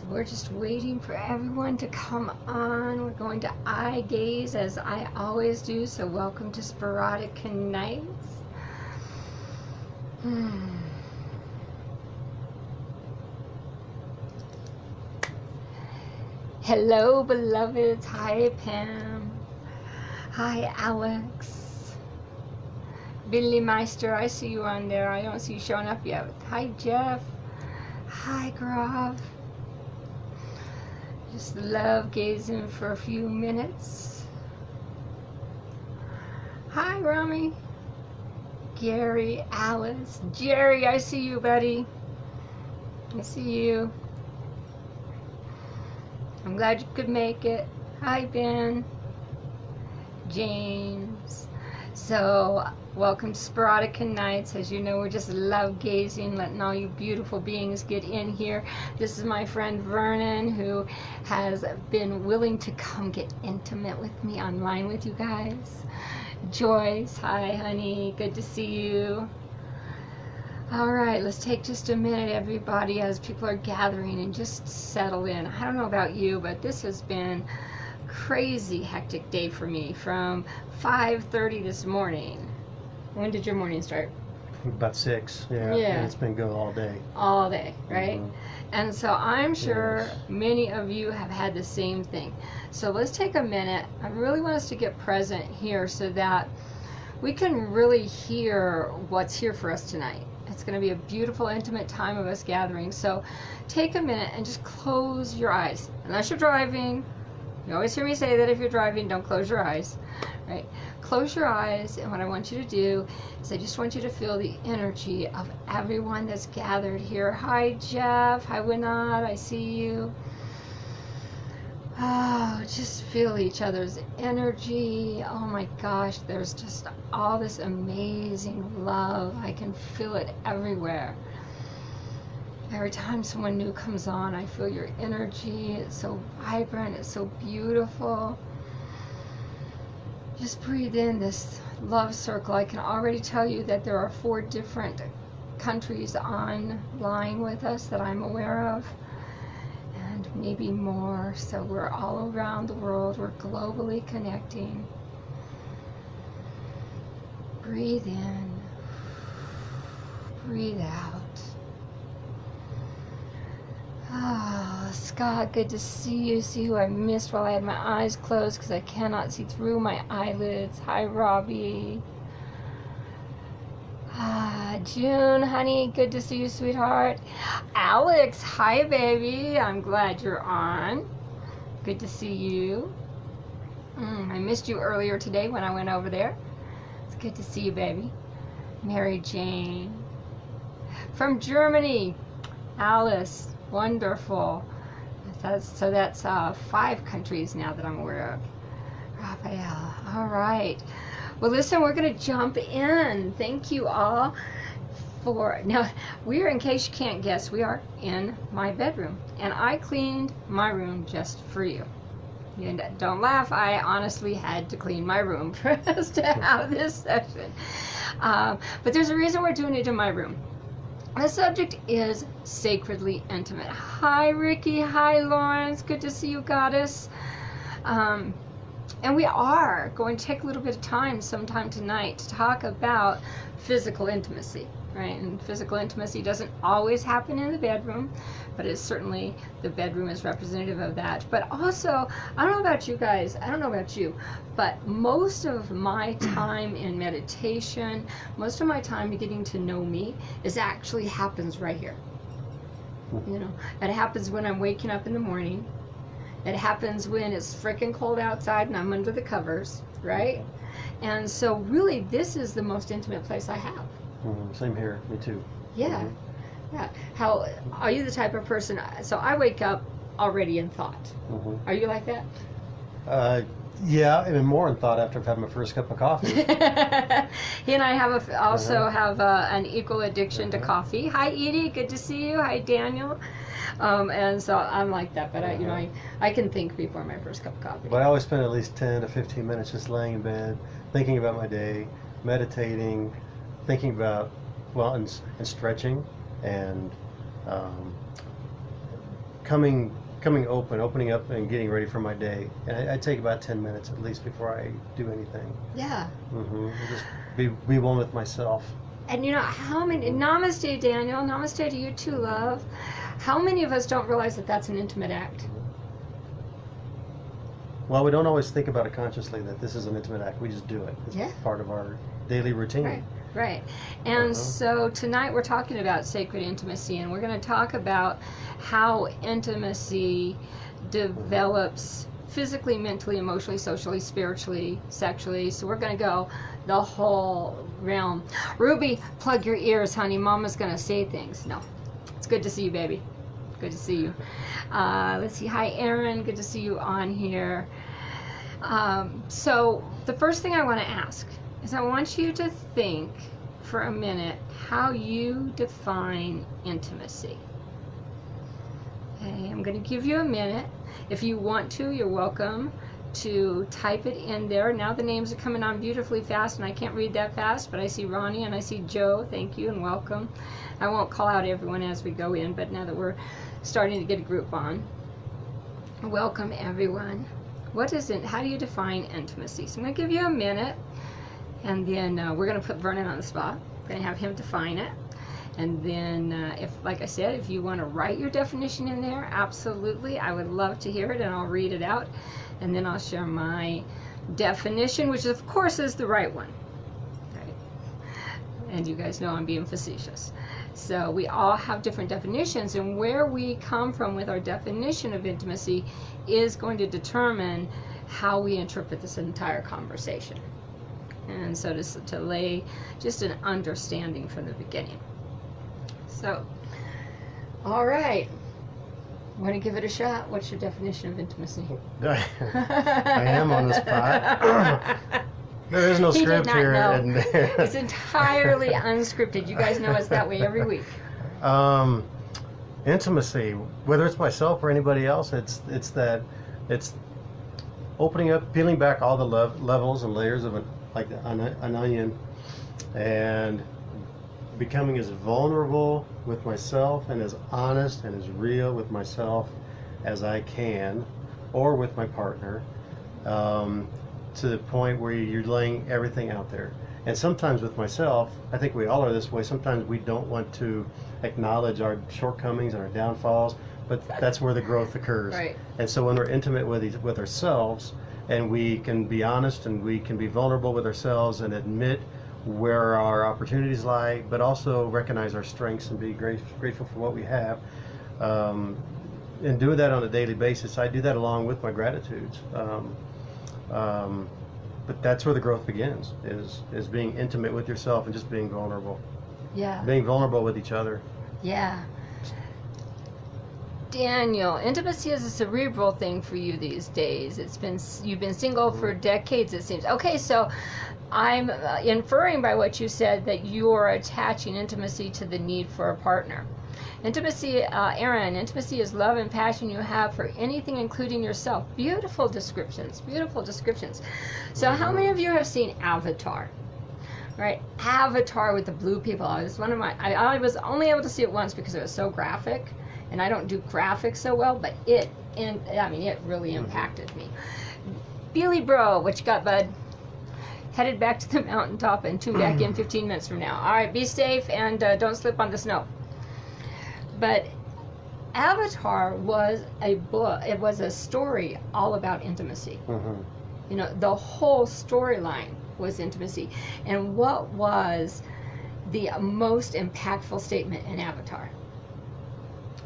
So we're just waiting for everyone to come on. We're going to eye gaze as I always do. So welcome to Sporadic Nights. Hello, beloveds. Hi, Pam. Hi, Alex. Billy Meister, I see you on there. I don't see you showing up yet. Hi, Jeff. Hi, Grav. Just love gazing for a few minutes. Hi, Rami. Gary, Alice. Jerry, I see you, buddy. I see you. I'm glad you could make it. Hi, Ben. James. So, welcome to Sporadic Nights. As you know, we're just love gazing, letting all you beautiful beings get in here. This is my friend Vernon, who has been willing to come get intimate with me online with you guys. Joyce, hi, honey. Good to see you. All right, let's take just a minute, everybody, as people are gathering and just settle in. I don't know about you, but this has been a crazy hectic day for me from 5:30 this morning. When did your morning start? About 6, yeah. Yeah. And it's been going all day. All day, right? Mhm. And so I'm sure Yes. many of you have had the same thing. So let's take a minute. I really want us to get present here so that we can really hear what's here for us tonight. It's going to be a beautiful, intimate time of us gathering. So take a minute and just close your eyes. Unless you're driving. You always hear me say that if you're driving, don't close your eyes. Right? Close your eyes, and what I want you to do is I just want you to feel the energy of everyone that's gathered here. Hi, Jeff. Hi, Winod. I see you. Oh, just feel each other's energy. Oh my gosh, there's just all this amazing love. I can feel it everywhere. Every time someone new comes on, I feel your energy. It's so vibrant. It's so beautiful. Just breathe in this love circle. I can already tell you that there are 4 different countries online with us that I'm aware of. And maybe more. So we're all around the world. We're globally connecting. Breathe in. Breathe out. Ah, Scott, good to see you. See who I missed while I had my eyes closed because I cannot see through my eyelids. Hi, Robbie. Ah, June, honey, good to see you, sweetheart. Alex, hi, baby. I'm glad you're on. Good to see you. I missed you earlier today when I went over there. It's good to see you, baby. Mary Jane. From Germany, Alice. Wonderful. That's 5 countries now that I'm aware of. Raphael. All right. Well, listen, we're going to jump in. Thank you all for... Now, we're, in case you can't guess, we are in my bedroom. And I cleaned my room just for you. And don't laugh, I honestly had to clean my room for us to have this session. But there's a reason we're doing it in my room. The subject is sacredly intimate. Hi, Ricky. Hi, Lawrence. Good to see you, Goddess. And we are going to take a little bit of time sometime tonight to talk about physical intimacy, right? And physical intimacy doesn't always happen in the bedroom, but it's certainly, the bedroom is representative of that. But also, I don't know about you guys, I don't know about you, but most of my time in meditation, most of my time getting to know me, actually happens right here. You know, it happens when I'm waking up in the morning. It happens when it's freaking cold outside and I'm under the covers, right? And so really, this is the most intimate place I have. Same here, me too. Yeah. Yeah. How are you the type of person? So I wake up already in thought. Are you like that? Yeah, and more in thought after I've had my first cup of coffee. He and I have also have an equal addiction to coffee. Hi, Edie. Good to see you. Hi, Daniel. And so I'm like that, but I can think before my first cup of coffee. But I always spend at least 10 to 15 minutes just laying in bed, thinking about my day, meditating, thinking about, well, and stretching, and coming opening up and getting ready for my day. And I take about 10 minutes at least before I do anything. Yeah. Just be one with myself. And you know, how many, namaste Daniel, namaste to you too, love. How many of us don't realize that that's an intimate act? Well, we don't always think about it consciously that this is an intimate act. We just do it. It's part of our daily routine. Right. And so tonight we're talking about sacred intimacy, and we're going to talk about how intimacy develops physically, mentally, emotionally, socially, spiritually, sexually. So we're going to go the whole realm. Ruby, plug your ears, honey. Mama's going to say things. No. It's good to see you, baby. Good to see you. Let's see. Hi, Erin. Good to see you on here. So the first thing I want to ask is I want you to think for a minute how you define intimacy. Okay, I'm going to give you a minute. If you want to, you're welcome to type it in there. Now the names are coming on beautifully fast, and I can't read that fast, but I see Ronnie and I see Joe. Thank you and welcome. I won't call out everyone as we go in, but now that we're starting to get a group on, welcome everyone. What is it? How do you define intimacy? So I'm going to give you a minute, and then we're going to put Vernon on the spot. We're going to have him define it. And then, if, like I said, if you want to write your definition in there, absolutely, I would love to hear it, and I'll read it out, and then I'll share my definition, which of course is the right one. Right? And you guys know I'm being facetious. So we all have different definitions, and where we come from with our definition of intimacy is going to determine how we interpret this entire conversation. And so to lay just an understanding from the beginning. So, all right. Want to give it a shot? What's your definition of intimacy? I am on the spot. There is no script here. And it's entirely unscripted. You guys know it's that way every week. Intimacy, whether it's myself or anybody else, it's opening up, peeling back all the levels and layers of like an onion, and becoming as vulnerable with myself and as honest and as real with myself as I can, or with my partner, to the point where you're laying everything out there. And sometimes with myself, I think we all are this way, sometimes we don't want to acknowledge our shortcomings and our downfalls, but that's where the growth occurs. Right. And so when we're intimate with ourselves, and we can be honest and we can be vulnerable with ourselves and admit where our opportunities lie, but also recognize our strengths and be grateful for what we have. And doing that on a daily basis, I do that along with my gratitudes. But that's where the growth begins, is being intimate with yourself and just being vulnerable. Yeah. Being vulnerable with each other. Yeah. Daniel, intimacy is a cerebral thing for you these days. You've been single for decades, it seems. Okay, so I'm inferring by what you said that you're attaching intimacy to the need for a partner. Intimacy, Aaron, intimacy is love and passion you have for anything, including yourself. Beautiful descriptions, beautiful descriptions. So how many of you have seen Avatar? Right, Avatar with the blue people. It was one of my, I was only able to see it once because it was so graphic, and I don't do graphics so well, but it really impacted me. Billy Bro, what you got, bud? Headed back to the mountaintop and tune back in 15 minutes from now. All right, be safe and don't slip on the snow. But Avatar was a book. It was a story all about intimacy. You know, the whole storyline was intimacy. And what was the most impactful statement in Avatar?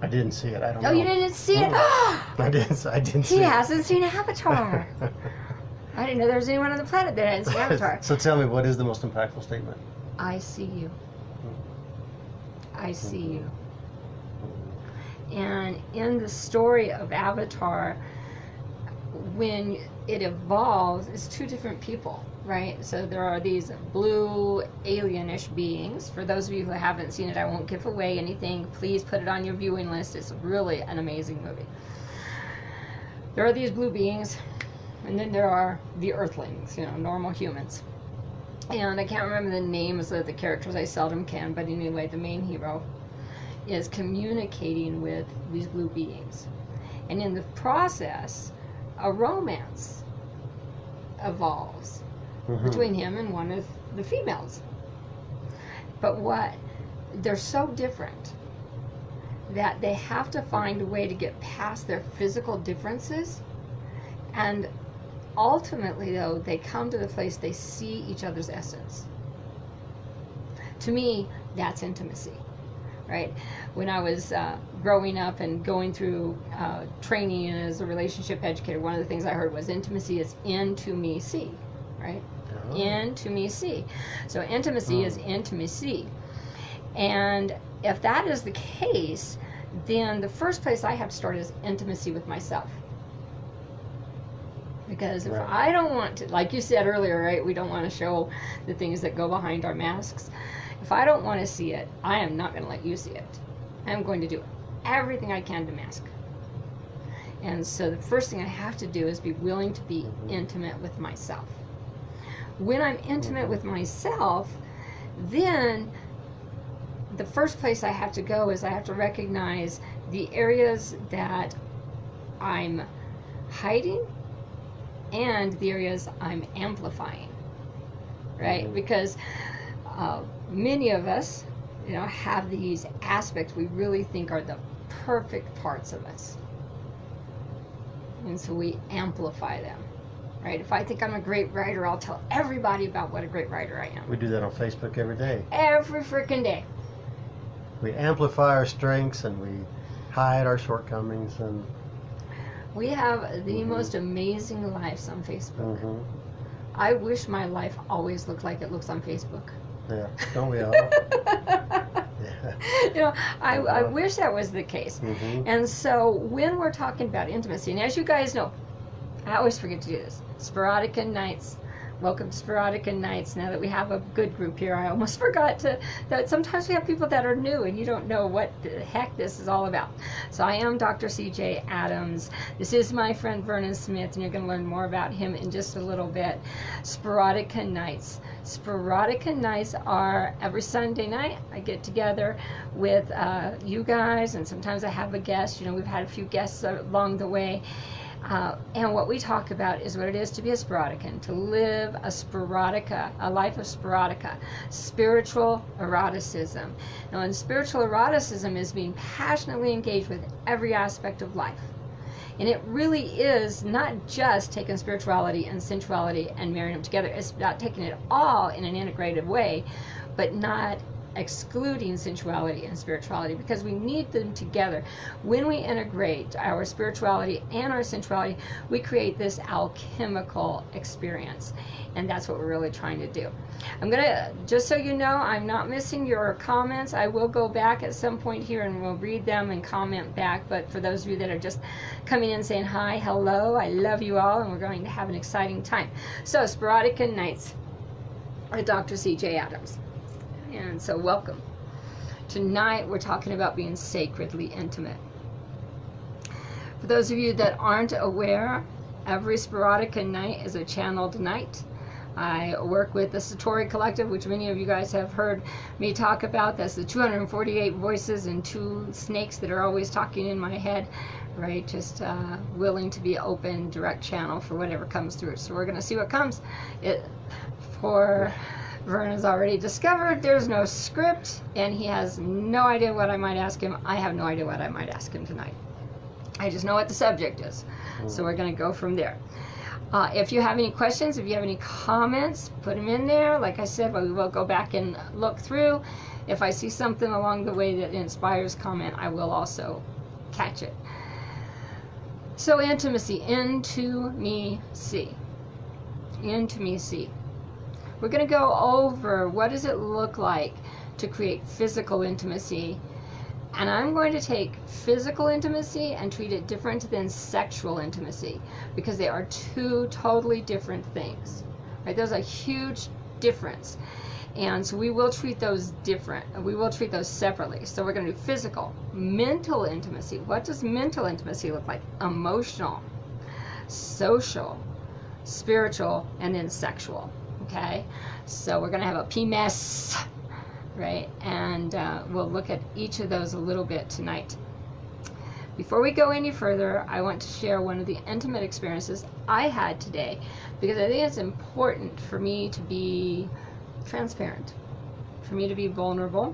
I didn't see it. I don't know. Oh, you didn't see it? I didn't see it. He hasn't seen Avatar. I didn't know there was anyone on the planet that hadn't seen Avatar. So tell me, what is the most impactful statement? I see you. I see you. And in the story of Avatar, when it evolves, it's two different people, right? So there are these blue alienish beings. For those of you who haven't seen it, I won't give away anything. Please put it on your viewing list. It's really an amazing movie. There are these blue beings, and then there are the earthlings, you know, normal humans. And I can't remember the names of the characters. I seldom can, but anyway, the main hero is communicating with these blue beings. And in the process, a romance evolves between him and one of the females. But they're so different that they have to find a way to get past their physical differences, and ultimately, though, they come to the place they see each other's essence. To me, that's intimacy, right? When I was growing up and going through training as a relationship educator, one of the things I heard was intimacy is into me see, right? Oh. Into me see. So intimacy is intimacy. And if that is the case, then the first place I have to start is intimacy with myself. Because if I don't want to, like you said earlier, right, we don't want to show the things that go behind our masks. If I don't want to see it, I am not going to let you see it. I'm going to do everything I can to mask. And so the first thing I have to do is be willing to be intimate with myself. When I'm intimate with myself, then the first place I have to go is I have to recognize the areas that I'm hiding and the areas I'm amplifying, right? Because many of us, have these aspects we really think are the perfect parts of us. And so we amplify them, right? If I think I'm a great writer, I'll tell everybody about what a great writer I am. We do that on Facebook every day. Every freaking day. We amplify our strengths and we hide our shortcomings, and we have the most amazing lives on Facebook. I wish my life always looked like it looks on Facebook. Yeah, don't we all? Yeah. I wish that was the case. And so when we're talking about intimacy, and as you guys know, I always forget to do this. Sporadika Nights. Welcome to Sporadika Nights. Now that we have a good group here, I almost forgot that sometimes we have people that are new and you don't know what the heck this is all about. So I am Dr. CeeJay Adams. This is my friend Vernon Smith, and you're going to learn more about him in just a little bit. Sporadika Nights. Sporadika Nights are every Sunday night. I get together with you guys, and sometimes I have a guest. We've had a few guests along the way. And what we talk about is what it is to be a Sporadican, to live a Sporadika, a life of Sporadika, spiritual eroticism. Now, in spiritual eroticism is being passionately engaged with every aspect of life. And it really is not just taking spirituality and sensuality and marrying them together. It's about taking it all in an integrated way, but not excluding sensuality and spirituality, because we need them together. When we integrate our spirituality and our sensuality, we create this alchemical experience, and that's what we're really trying to do. I'm gonna, just so you know, I'm not missing your comments. I will go back at some point here and we'll read them and comment back, but for those of you that are just coming in saying hi, hello, I love you all, and we're going to have an exciting time. So, Sporadika Nights with Dr. CeeJay Adams. And so welcome. Tonight we're talking about being sacredly intimate. For those of you that aren't aware, every Sporadika night is a channeled night. I work with the Satori Collective, which many of you guys have heard me talk about. That's the 248 voices and 2 snakes that are always talking in my head, right? Just willing to be open, direct channel for whatever comes through. So we're going to see what comes. Vernon's already discovered there's no script, and he has no idea what I might ask him. I have no idea what I might ask him tonight. I just know what the subject is. So we're going to go from there. If you have any questions, if you have any comments, put them in there. Like I said, we will go back and look through. If I see something along the way that inspires comment, I will also catch it. So intimacy, into me see. Into me see. We're going to go over what does it look like to create physical intimacy. And I'm going to take physical intimacy and treat it different than sexual intimacy, because they are 2 totally different things. Right? There's a huge difference. And so we will treat those different. We will treat those separately. So we're going to do physical. Mental intimacy. What does mental intimacy look like? Emotional, social, spiritual, and then sexual. Okay, so we're going to have a PMS, right? And we'll look at each of those a little bit tonight. Before we go any further, I want to share one of the intimate experiences I had today, because I think it's important for me to be transparent, for me to be vulnerable.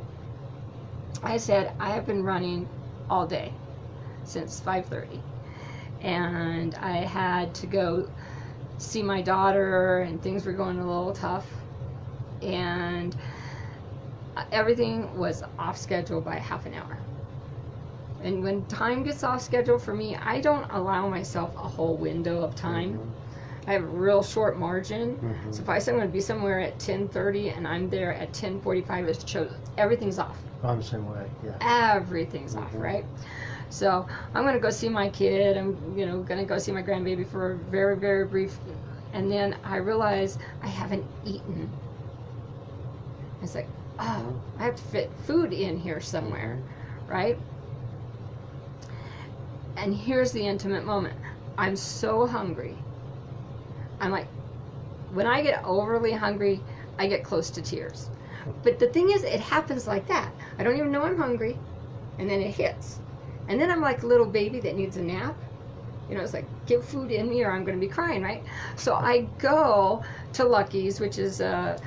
I said I have been running all day since 5:30, and I had to go see my daughter, and things were going a little tough, and everything was off schedule by half an hour. And when time gets off schedule for me, I don't allow myself a whole window of time. I have a real short margin. So if I say I'm going to be somewhere at 10:30 and I'm there at 10:45, it shows everything's off. I'm the same way, yeah. Everything's off, right? So I'm going to go see my kid. I'm, going to go see my grandbaby for a very, very brief. And then I realize I haven't eaten. It's like, oh, I have to fit food in here somewhere, right? And here's the intimate moment. I'm so hungry. I'm like, when I get overly hungry, I get close to tears. But the thing is, it happens like that. I don't even know I'm hungry, and then it hits. And then I'm like a little baby that needs a nap. It's like, get food in me or I'm going to be crying, right? So I go to Lucky's, which is a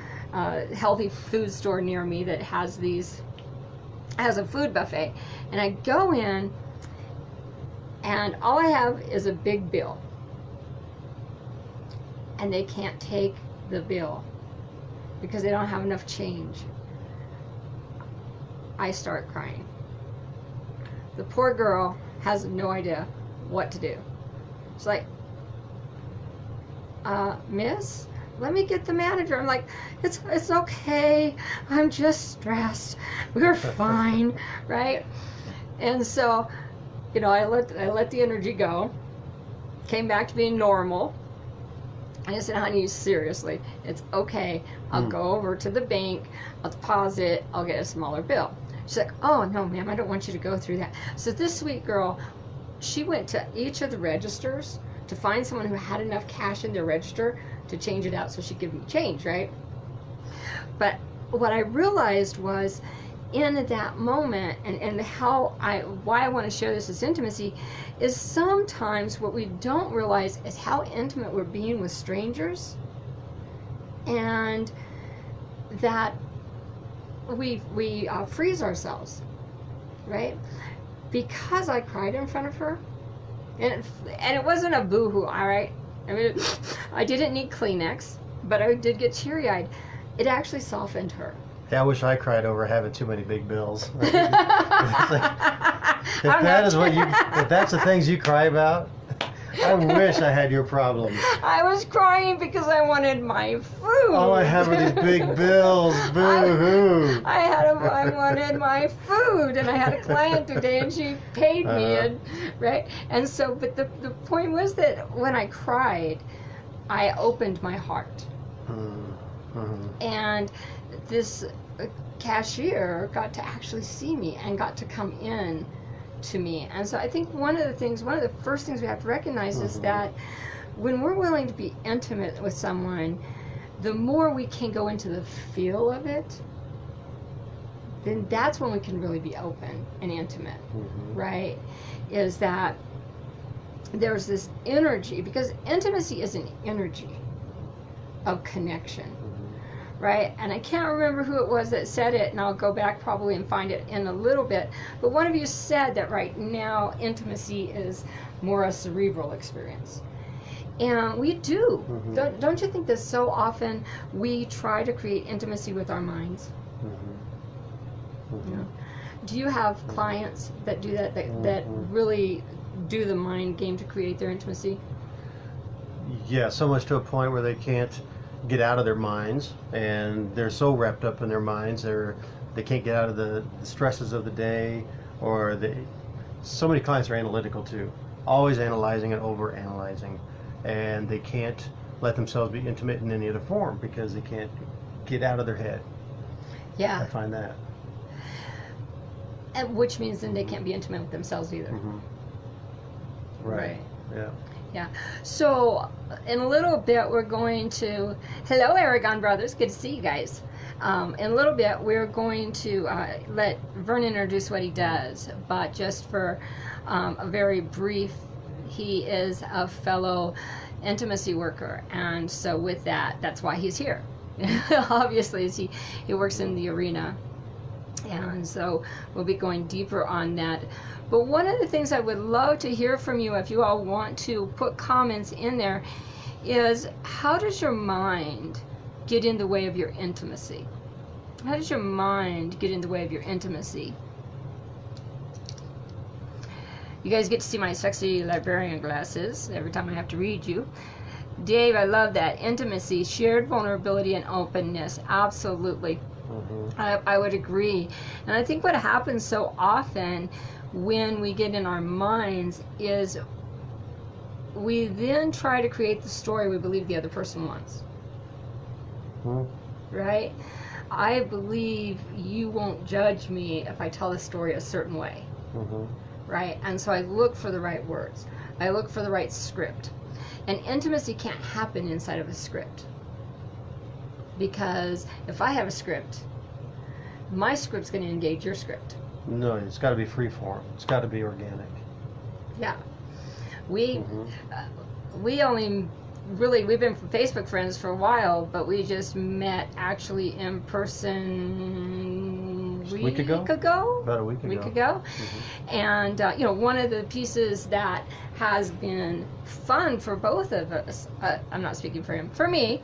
healthy food store near me that has a food buffet. And I go in, and all I have is a big bill. And they can't take the bill because they don't have enough change. I start crying. The poor girl has no idea what to do. She's like, miss, let me get the manager. I'm like, it's okay. I'm just stressed. We're fine, right? And so, I let the energy go. Came back to being normal. And I said, honey, seriously, it's okay. I'll go over to the bank, I'll deposit, I'll get a smaller bill. She's like, oh, no, ma'am, I don't want you to go through that. So this sweet girl, she went to each of the registers to find someone who had enough cash in their register to change it out so she'd give me change, right? But what I realized was, in that moment, and why I want to share this as intimacy, is sometimes what we don't realize is how intimate we're being with strangers, and that we freeze ourselves, right? Because I cried in front of her, and it wasn't a boo-hoo, all right? I mean, I didn't need Kleenex, but I did get teary-eyed. It actually softened her. Yeah, I wish I cried over having too many big bills. If that's the things you cry about, I wish I had your problems. I was crying because I wanted my food. All I have are these big bills. Boo-hoo. I wanted my food, and I had a client today, and she paid me, right? And so, but the point was that when I cried, I opened my heart. And this cashier got to actually see me and got to come in to me. And so I think one of the first things we have to recognize is that when we're willing to be intimate with someone, the more we can go into the feel of it, then that's when we can really be open and intimate, right? Is that there's this energy, because intimacy is an energy of connection. Right? And I can't remember who it was that said it, and I'll go back probably and find it in a little bit. But one of you said that right now intimacy is more a cerebral experience. And we do. Don't you think that so often we try to create intimacy with our minds? Do you have clients that do that, that really do the mind game to create their intimacy? Yeah, so much to a point where they can't get out of their minds, and they're so wrapped up in their minds, they can't get out of the stresses of the day, or so many clients are analytical too, always analyzing and over analyzing, and they can't let themselves be intimate in any other form because they can't get out of their head. Yeah, I find that. And which means then they can't be intimate with themselves either. Right. Yeah. Yeah. So in a little bit we're going to, hello Aragon Brothers, good to see you guys. In a little bit, we're going to let Vernon introduce what he does, but just for a very brief, he is a fellow intimacy worker, and so with that, that's why he's here. Obviously, as he works in the arena, and so we'll be going deeper on that. But one of the things I would love to hear from you, if you all want to put comments in there, is how does your mind get in the way of your intimacy? How does your mind get in the way of your intimacy? You guys get to see my sexy librarian glasses every time I have to read you. Dave, I love that. Intimacy, shared vulnerability, and openness. Absolutely. I would agree. And I think what happens so often when we get in our minds is we then try to create the story we believe the other person wants. Right? I believe you won't judge me if I tell the story a certain way. Right? And so I look for the right words. I look for the right script. And intimacy can't happen inside of a script. Because if I have a script, my script's going to engage your script. No, it's got to be free form. It's got to be organic. Yeah. We only really, we've been Facebook friends for a while, but we just met actually in person a week ago? About a week ago. And you know, one of the pieces that has been fun for both of us, I'm not speaking for him, for me,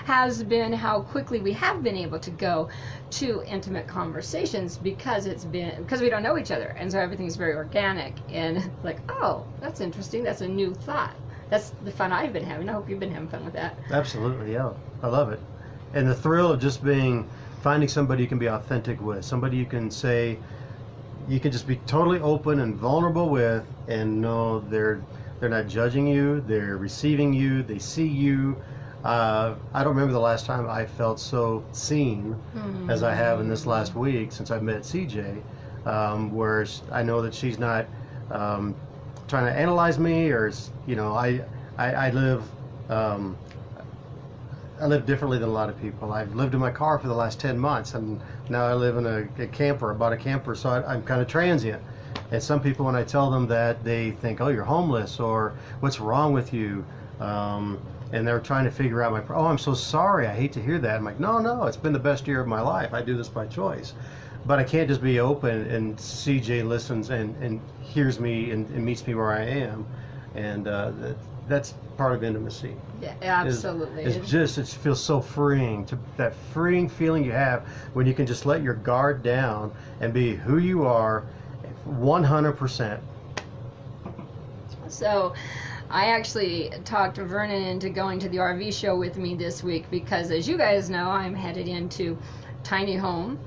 has been how quickly we have been able to go to intimate conversations because we don't know each other, and so everything's very organic and like, oh, that's interesting, that's a new thought. That's the fun I've been having. I hope you've been having fun with that. Absolutely, yeah. I love it. And the thrill of just finding somebody you can be authentic with, somebody you can say, you can just be totally open and vulnerable with, and know they're not judging you, they're receiving you, they see you. I don't remember the last time I felt so seen as I have in this last week since I've met CeeJay, where I know that she's not trying to analyze me, or you know, I live differently than a lot of people. I've lived in my car for the last 10 months, and now I live in a camper. I bought a camper, so I'm kind of transient. And some people, when I tell them that, they think, oh, you're homeless, or what's wrong with you? And they're trying to figure out oh, I'm so sorry, I hate to hear that. I'm like, no, it's been the best year of my life. I do this by choice. But I can't just be open, and CeeJay listens and hears me and meets me where I am. And that's part of intimacy. Yeah, absolutely. It feels so freeing, that freeing feeling you have when you can just let your guard down and be who you are 100%. So I actually talked Vernon into going to the RV show with me this week because, as you guys know, I'm headed into tiny home.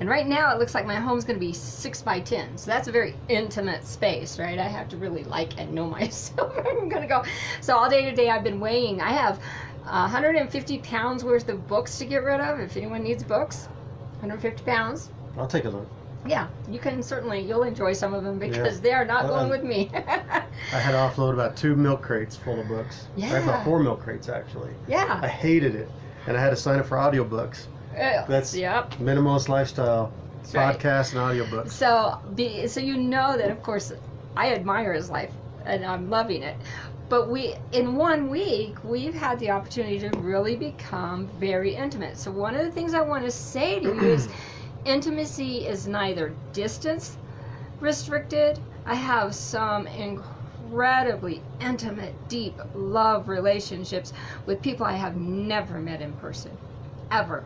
And right now it looks like my home's going to be 6 by 10. So that's a very intimate space, right? I have to really like and know myself. I'm going to go. So all day today I've been weighing. I have 150 pounds worth of books to get rid of. If anyone needs books, 150 pounds. I'll take a look. Yeah, you can certainly, you'll enjoy some of them because they are not going with me. I had to offload about 2 milk crates full of books. Yeah. I had about 4 milk crates, actually. Yeah. I hated it. And I had to sign up for audiobooks. That's minimalist lifestyle, podcast and audiobooks. So you know that, of course, I admire his life and I'm loving it. But in 1 week, we've had the opportunity to really become very intimate. So one of the things I want to say to you is intimacy is neither distance restricted. I have some incredibly intimate, deep love relationships with people I have never met in person, ever.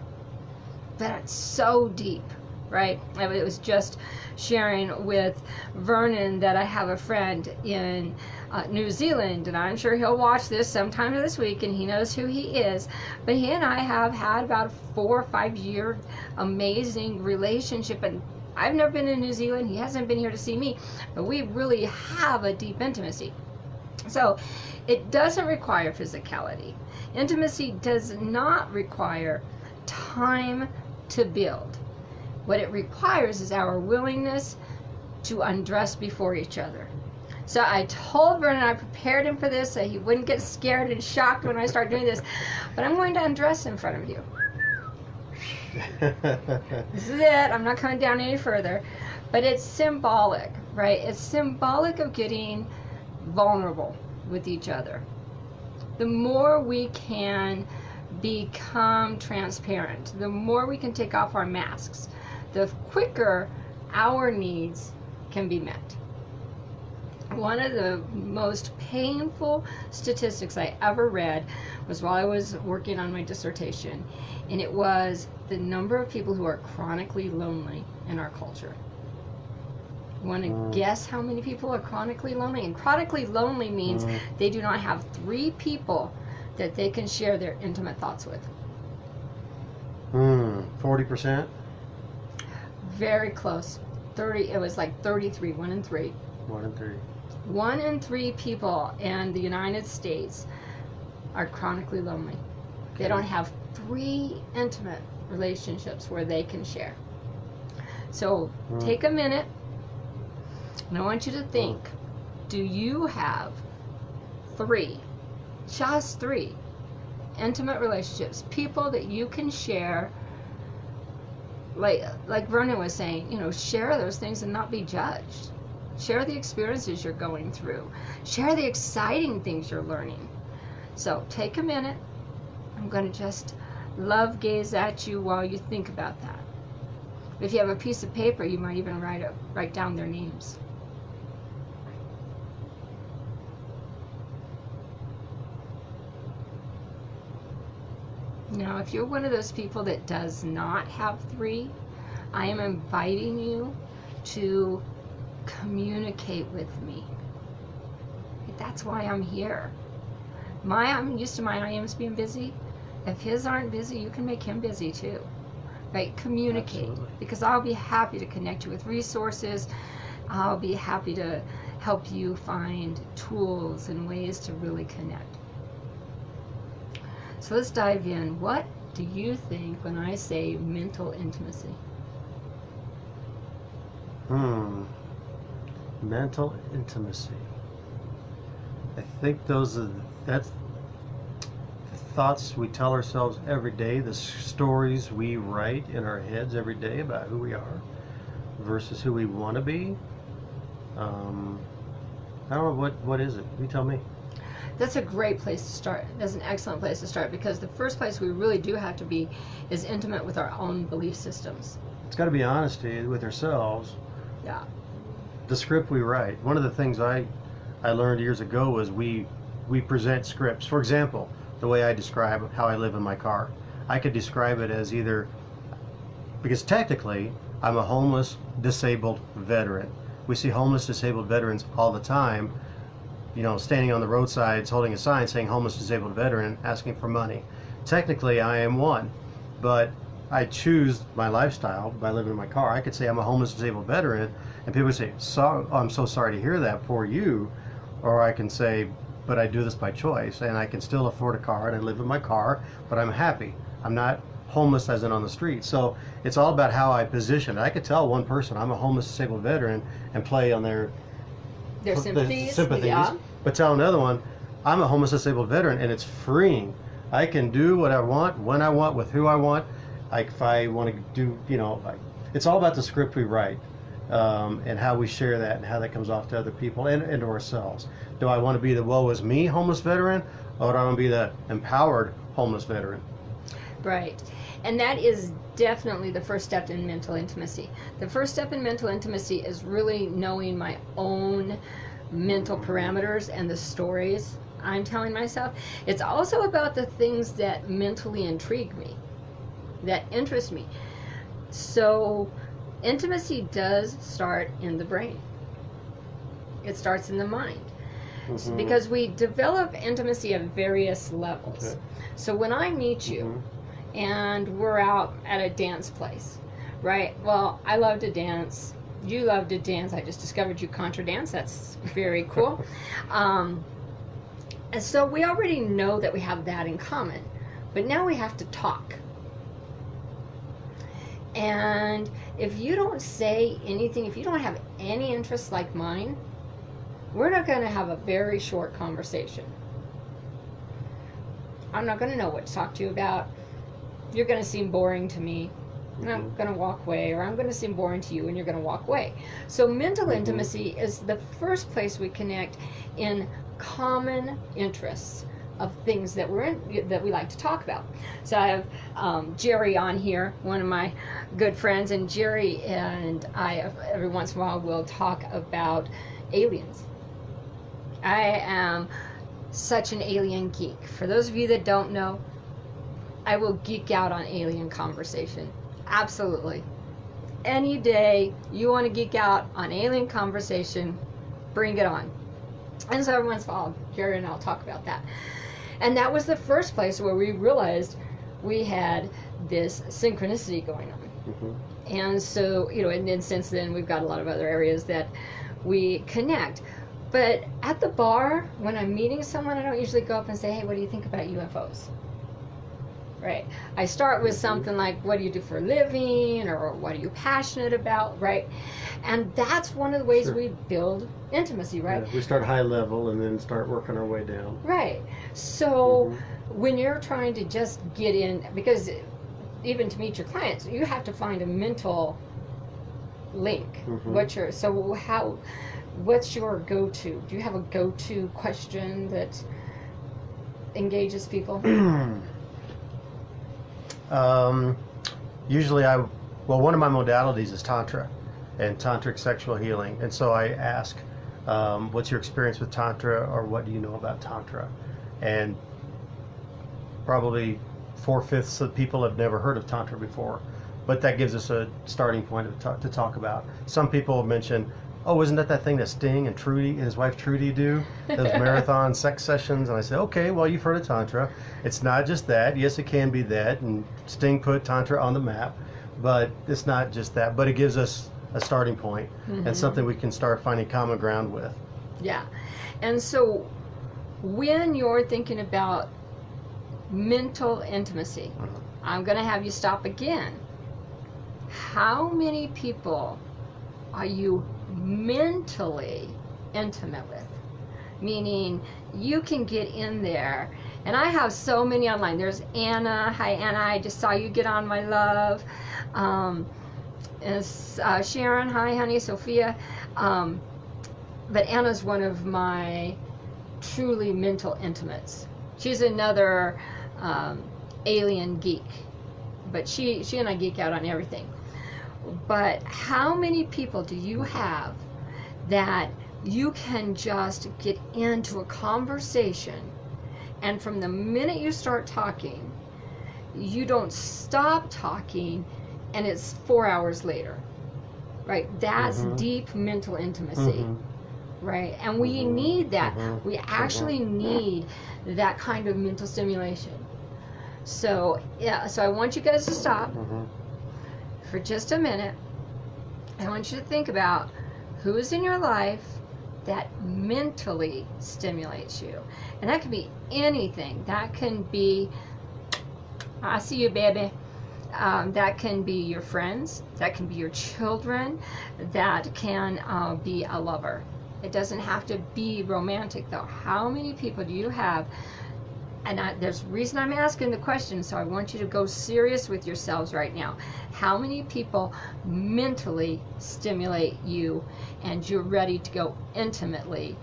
But it's so deep, right? It was just sharing with Vernon that I have a friend in New Zealand, and I'm sure he'll watch this sometime this week, and he knows who he is. But he and I have had about a 4 or 5 year amazing relationship, and I've never been in New Zealand. He hasn't been here to see me, but we really have a deep intimacy. So it doesn't require physicality. Intimacy does not require time to build. What it requires is our willingness to undress before each other. So I told Vernon, I prepared him for this so he wouldn't get scared and shocked when I start doing this, but I'm going to undress in front of you. This is it. I'm not coming down any further. But it's symbolic, right? It's symbolic of getting vulnerable with each other. The more we can become transparent, the more we can take off our masks, the quicker our needs can be met. One of the most painful statistics I ever read was while I was working on my dissertation, and it was the number of people who are chronically lonely in our culture. You want to guess how many people are chronically lonely? And chronically lonely means they do not have 3 people that they can share their intimate thoughts with. 40%? Very close. 30. It was like 33. 1 in 3. 1 in 3. 1 in 3 people in the United States are chronically lonely. They don't have 3 intimate relationships where they can share. So take a minute, and I want you to think, do you have 3, just 3 intimate relationships, people that you can share, like Vernon was saying, you know, share those things and not be judged. Share the experiences you're going through. Share the exciting things you're learning. So take a minute. I'm going to just love gaze at you while you think about that. If you have a piece of paper, you might even write down their names. Now, if you're one of those people that does not have 3, I am inviting you to communicate with me. That's why I'm here. I'm used to my IMs being busy. If his aren't busy, you can make him busy too. Right? Communicate. Absolutely. Because I'll be happy to connect you with resources. I'll be happy to help you find tools and ways to really connect. So let's dive in. What do you think when I say mental intimacy? Mental intimacy. I think that's the thoughts we tell ourselves every day, the stories we write in our heads every day about who we are versus who we want to be. I don't know, what is it? You tell me. That's a great place to start. That's an excellent place to start, because the first place we really do have to be is intimate with our own belief systems. It's got to be honesty with ourselves. Yeah. The script we write. One of the things I learned years ago was we present scripts. For example, the way I describe how I live in my car. I could describe it as either, because technically I'm a homeless, disabled veteran. We see homeless, disabled veterans all the time, you know, standing on the roadsides holding a sign saying homeless, disabled veteran, asking for money. Technically I am one, but I choose my lifestyle by living in my car. I could say I'm a homeless, disabled veteran, and people would say, I'm so sorry to hear that, poor you. Or I can say, but I do this by choice, and I can still afford a car, and I live in my car, but I'm happy. I'm not homeless as in on the street. So it's all about how I position it. I could tell one person I'm a homeless, disabled veteran and play on their sympathies, yeah. But tell another one, I'm a homeless, disabled veteran, and it's freeing. I can do what I want, when I want, with who I want. Like if I want to do, you know, it's all about the script we write, and how we share that and how that comes off to other people and to ourselves. Do I want to be the woe is me homeless veteran, or do I want to be the empowered homeless veteran? Right. And that is definitely the first step in mental intimacy. The first step in mental intimacy is really knowing my own mental parameters and the stories I'm telling myself. It's also about the things that mentally intrigue me, that interest me. So intimacy does start in the brain. It starts in the mind. Because we develop intimacy at various levels. Okay. So when I meet you and we're out at a dance place, right? Well, I love to dance. You love to dance. I just discovered you contra dance. That's very cool. And so we already know that we have that in common. But now we have to talk. And if you don't say anything, if you don't have any interests like mine, we're not going to have a very short conversation. I'm not going to know what to talk to you about. you're going to seem boring to me, and I'm going to walk away, or I'm going to seem boring to you and you're going to walk away. So mental intimacy is the first place we connect in common interests of things that that we like to talk about. So I have Jerry on here, one of my good friends, and Jerry and I every once in a while will talk about aliens. I am such an alien geek. For those of you that don't know, I will geek out on alien conversation. Absolutely. Any day you want to geek out on alien conversation, bring it on. And so every once in a while, Jerry and I'll talk about that. And that was the first place where we realized we had this synchronicity going on. And so, you know, and then since then we've got a lot of other areas that we connect. But at the bar, when I'm meeting someone, I don't usually go up and say, hey, what do you think about UFOs? Right? I start with something like, what do you do for a living? Or what are you passionate about? Right? And that's one of the ways we build intimacy, right? Yeah, we start high level and then start working our way down. Right. So when you're trying to just get in, because even to meet your clients, you have to find a mental link. What's your go-to? Do you have a go-to question that engages people? Usually one of my modalities is Tantra and Tantric sexual healing. And so I ask, what's your experience with Tantra, or what do you know about Tantra? And probably 4/5 of people have never heard of Tantra before, but that gives us a starting point to talk about. Some people mention, oh, isn't that thing that Sting and Trudy and his wife Trudy do? Those marathon sex sessions. And I say, okay, well, you've heard of Tantra. It's not just that. Yes, it can be that. And Sting put Tantra on the map, but it's not just that. But it gives us a starting point and something we can start finding common ground with. Yeah. And so when you're thinking about mental intimacy, I'm going to have you stop again. How many people are you mentally intimate with? Meaning you can get in there, and I have so many online. There's Anna. Hi Anna, I just saw you get on, my love. Sharon, hi honey. Sophia. But Anna's one of my truly mental intimates. She's another alien geek, but she and I geek out on everything. But how many people do you have that you can just get into a conversation, and from the minute you start talking, you don't stop talking, and it's 4 hours later, right? That's deep mental intimacy, right? And we need that. We actually need that kind of mental stimulation. So, yeah, so I want you guys to stop for just a minute. I want you to think about who is in your life that mentally stimulates you. And that can be anything. That can be, I see you, baby. That can be your friends. That can be your children. That can be a lover. It doesn't have to be romantic, though. How many people do you have? And there's a reason I'm asking the question, so I want you to go serious with yourselves right now. How many people mentally stimulate you, and you're ready to go intimately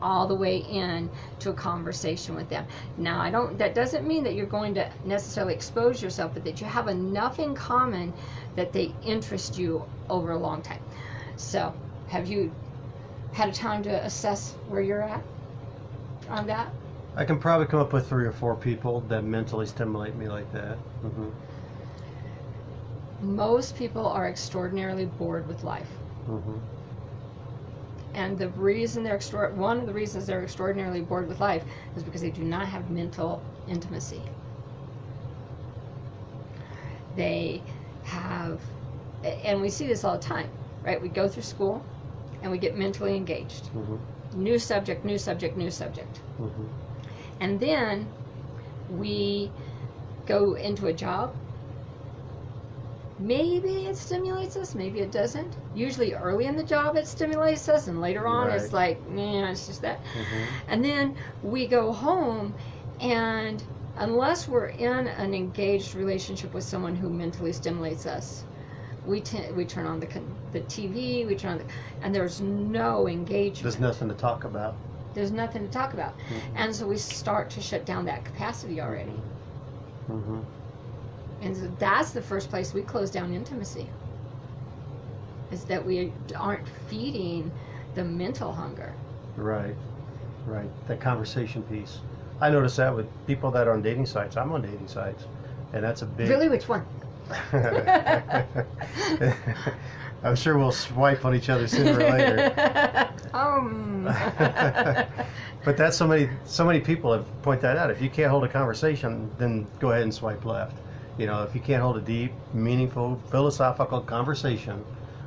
all the way in to a conversation with them? Now, that doesn't mean that you're going to necessarily expose yourself, but that you have enough in common that they interest you over a long time. So, have you had a time to assess where you're at on that? I can probably come up with 3 or 4 people that mentally stimulate me like that. Most people are extraordinarily bored with life. And the reason one of the reasons they're extraordinarily bored with life is because they do not have mental intimacy. They have, and we see this all the time, right? We go through school and we get mentally engaged. New subject, new subject, new subject. And then we go into a job. Maybe it stimulates us, maybe it doesn't. Usually early in the job it stimulates us, and later on it's like, it's just that. And then we go home and unless we're in an engaged relationship with someone who mentally stimulates us, we turn on the TV, we turn on and there's no engagement. There's nothing to talk about. There's nothing to talk about. Mm-hmm. And so we start to shut down that capacity already. Mm-hmm. And so that's the first place we close down intimacy, is that we aren't feeding the mental hunger. Right, right. That conversation piece. I notice that with people that are on dating sites. I'm on dating sites, and that's a big... Really? Which one? I'm sure we'll swipe on each other sooner or later. But that's so many people have pointed that out. If you can't hold a conversation, then go ahead and swipe left. You know, if you can't hold a deep, meaningful, philosophical conversation,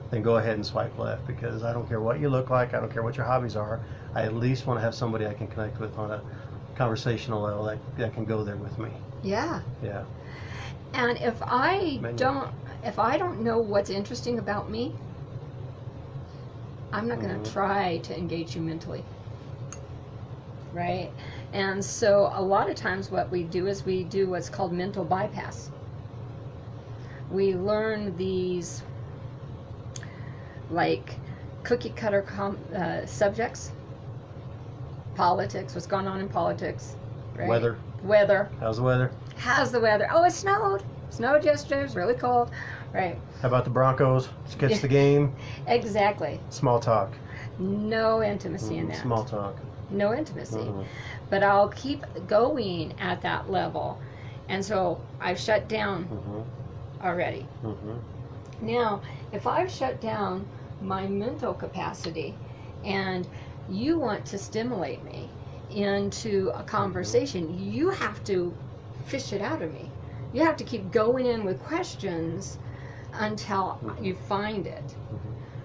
then go ahead and swipe left, because I don't care what you look like, I don't care what your hobbies are, I at least want to have somebody I can connect with on a conversational level that can go there with me. Yeah. Yeah. And if I don't know what's interesting about me, I'm not going to try to engage you mentally. Right? And so a lot of times what we do is we do what's called mental bypass. We learn these like cookie cutter subjects. Politics, what's going on in politics. Right? Weather. How's the weather? How's the weather? Oh, it snowed. Snowed yesterday. It's really cold. Right. How about the Broncos? Let's catch the game. Exactly. Small talk. No intimacy in that. Small talk. No intimacy. But I'll keep going at that level. And so I've shut down already. Now, if I've shut down my mental capacity and you want to stimulate me into a conversation, you have to fish it out of me. You have to keep going in with questions until you find it.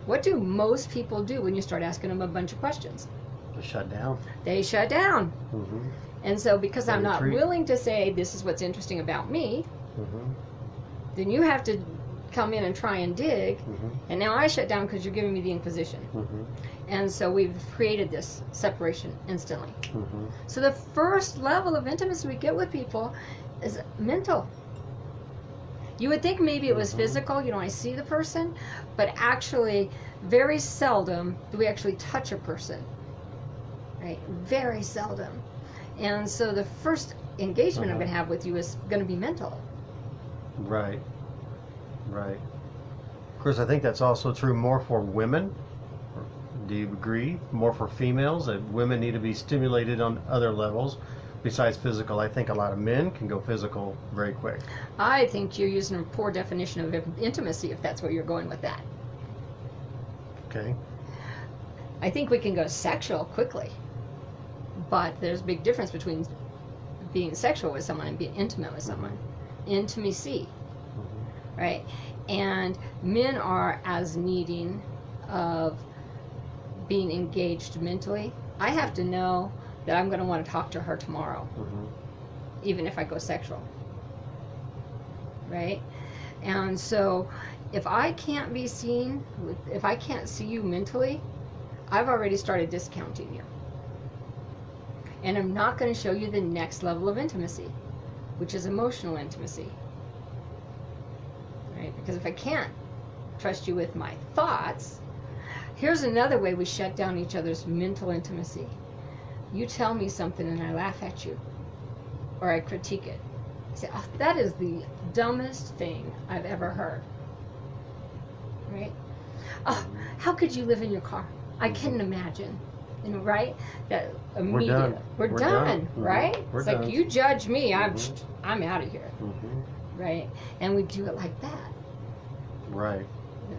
What do most people do when you start asking them a bunch of questions? They shut down. They shut down. And so because I'm not willing to say this is what's interesting about me, then you have to come in and try and dig, and now I shut down because you're giving me the inquisition. And so we've created this separation instantly. So the first level of intimacy we get with people is mental. You would think maybe it was physical, you know, I see the person, but actually very seldom do we actually touch a person, right? Very seldom. And so the first engagement I'm going to have with you is going to be mental. Right. Right. Of course, I think that's also true more for women. Do you agree? More for females, that women need to be stimulated on other levels besides physical. I think a lot of men can go physical very quick. I think you're using a poor definition of intimacy if that's where you're going with that. Okay. I think we can go sexual quickly, but there's a big difference between being sexual with someone and being intimate with someone. Intimacy, right? And men are as needing of being engaged mentally. I have to know that I'm going to want to talk to her tomorrow, even if I go sexual, right? And so if I can't be seen, if I can't see you mentally, I've already started discounting you. And I'm not going to show you the next level of intimacy, which is emotional intimacy, right? Because if I can't trust you with my thoughts, here's another way we shut down each other's mental intimacy. You tell me something and I laugh at you, or I critique it. I say, oh, that is the dumbest thing I've ever heard, right? Oh, how could you live in your car? I couldn't imagine, you know, right? That immediate. We're done, right? It's like, you judge me, I'm out of here, right? And we do it like that. Right.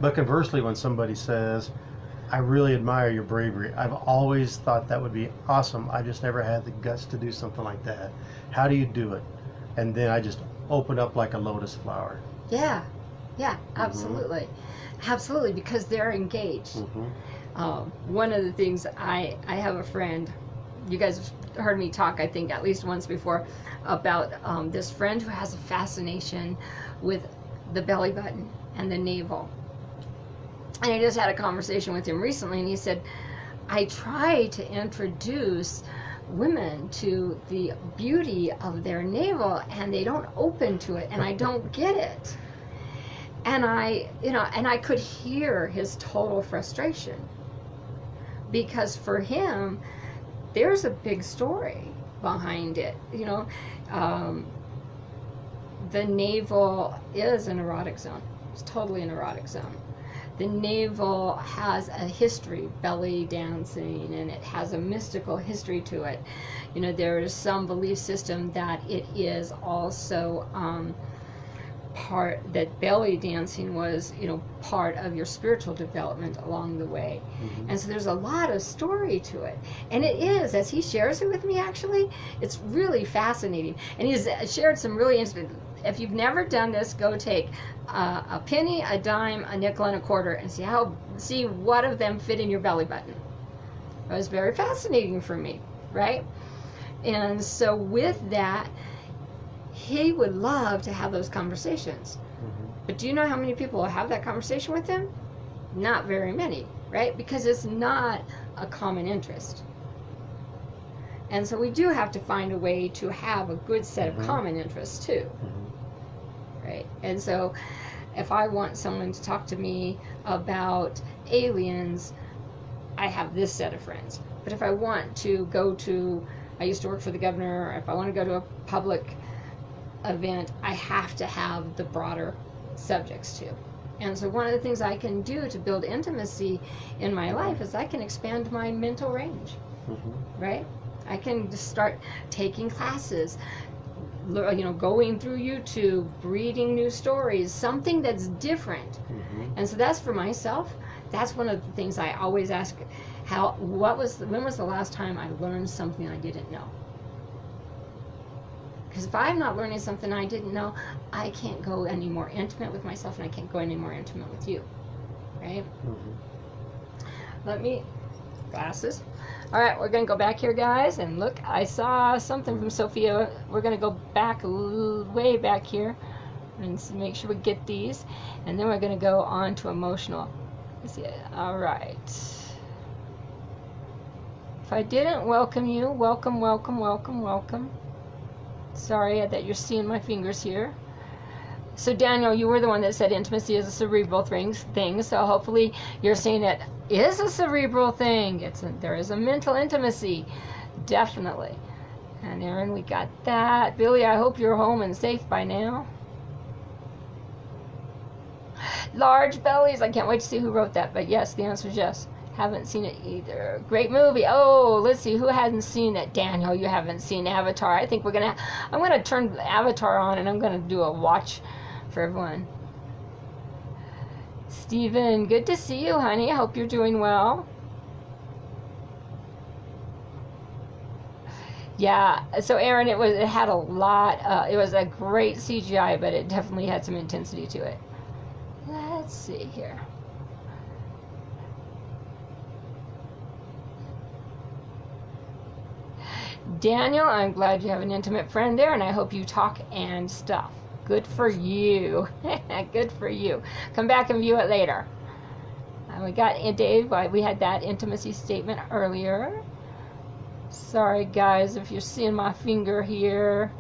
But conversely, when somebody says, I really admire your bravery, I've always thought that would be awesome, I just never had the guts to do something like that. How do you do it? And then I just open up like a lotus flower. Yeah, absolutely. Absolutely, because they're engaged. One of the things, I have a friend, you guys have heard me talk, I think, at least once before, about this friend who has a fascination with the belly button and the navel. And I just had a conversation with him recently, and he said, I try to introduce women to the beauty of their navel, and they don't open to it, and I don't get it. And I could hear his total frustration, because for him, there's a big story behind it. The navel is an erotic zone. It's totally an erotic zone. The navel has a history, belly dancing, and it has a mystical history to it. There is some belief system that it is also that belly dancing was, part of your spiritual development along the way. Mm-hmm. And so there's a lot of story to it. And it is, as he shares it with me, actually, it's really fascinating. And he's shared some really interesting. If you've never done this, go take a penny, a dime, a nickel, and a quarter, and see what of them fit in your belly button. It was very fascinating for me, right? And so with that, he would love to have those conversations. Mm-hmm. But do you know how many people will have that conversation with him? Not very many, right? Because it's not a common interest. And so we do have to find a way to have a good set of common interests too. Mm-hmm. Right? And so if I want someone to talk to me about aliens, I have this set of friends. But if I want to I used to work for the governor, if I want to go to a public event, I have to have the broader subjects too. And so one of the things I can do to build intimacy in my life is I can expand my mental range. Mm-hmm. Right? I can just start taking classes, going through YouTube, reading new stories, something that's different. Mm-hmm. And so that's for myself. That's one of the things I always ask, when was the last time I learned something I didn't know? Because if I'm not learning something I didn't know, I can't go any more intimate with myself, and I can't go any more intimate with you, right? Mm-hmm. Glasses. All right, we're going to go back here, guys, and look, I saw something from Sophia. We're going to go back, way back here, and make sure we get these, and then we're going to go on to emotional. Let's see. All right. If I didn't welcome you, welcome, welcome, welcome, welcome. Sorry that you're seeing my fingers here. So Daniel, you were the one that said intimacy is a cerebral thing. So hopefully you're saying it is a cerebral thing. There is a mental intimacy, definitely. And Aaron, we got that. Billy, I hope you're home and safe by now. Large bellies. I can't wait to see who wrote that. But yes, the answer is yes. Haven't seen it either. Great movie. Oh, let's see. Who hasn't seen it? Daniel, you haven't seen Avatar. I think I'm going to turn Avatar on, and I'm going to do a watch for everyone. Stephen, good to see you, honey. I hope you're doing well. Yeah, so Aaron, it had a lot. It was a great CGI, but it definitely had some intensity to it. Let's see here. Daniel, I'm glad you have an intimate friend there, and I hope you talk and stuff. Good for you. Good for you. Come back and view it later. We got Dave. We had that intimacy statement earlier. Sorry, guys, if you're seeing my finger here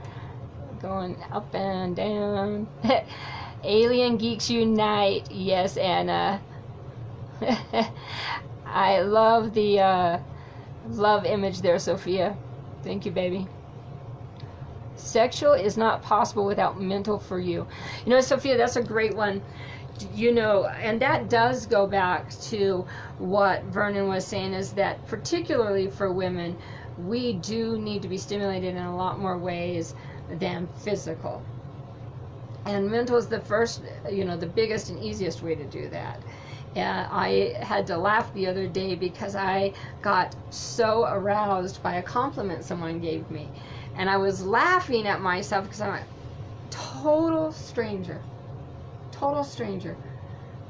going up and down. Alien Geeks Unite. Yes, Anna. I love the love image there, Sophia. Thank you, baby. Sexual is not possible without mental for you. Sophia, that's a great one. And that does go back to what Vernon was saying, is that particularly for women, we do need to be stimulated in a lot more ways than physical. And mental is the first, the biggest and easiest way to do that. I had to laugh the other day because I got so aroused by a compliment someone gave me. And I was laughing at myself because I'm a total stranger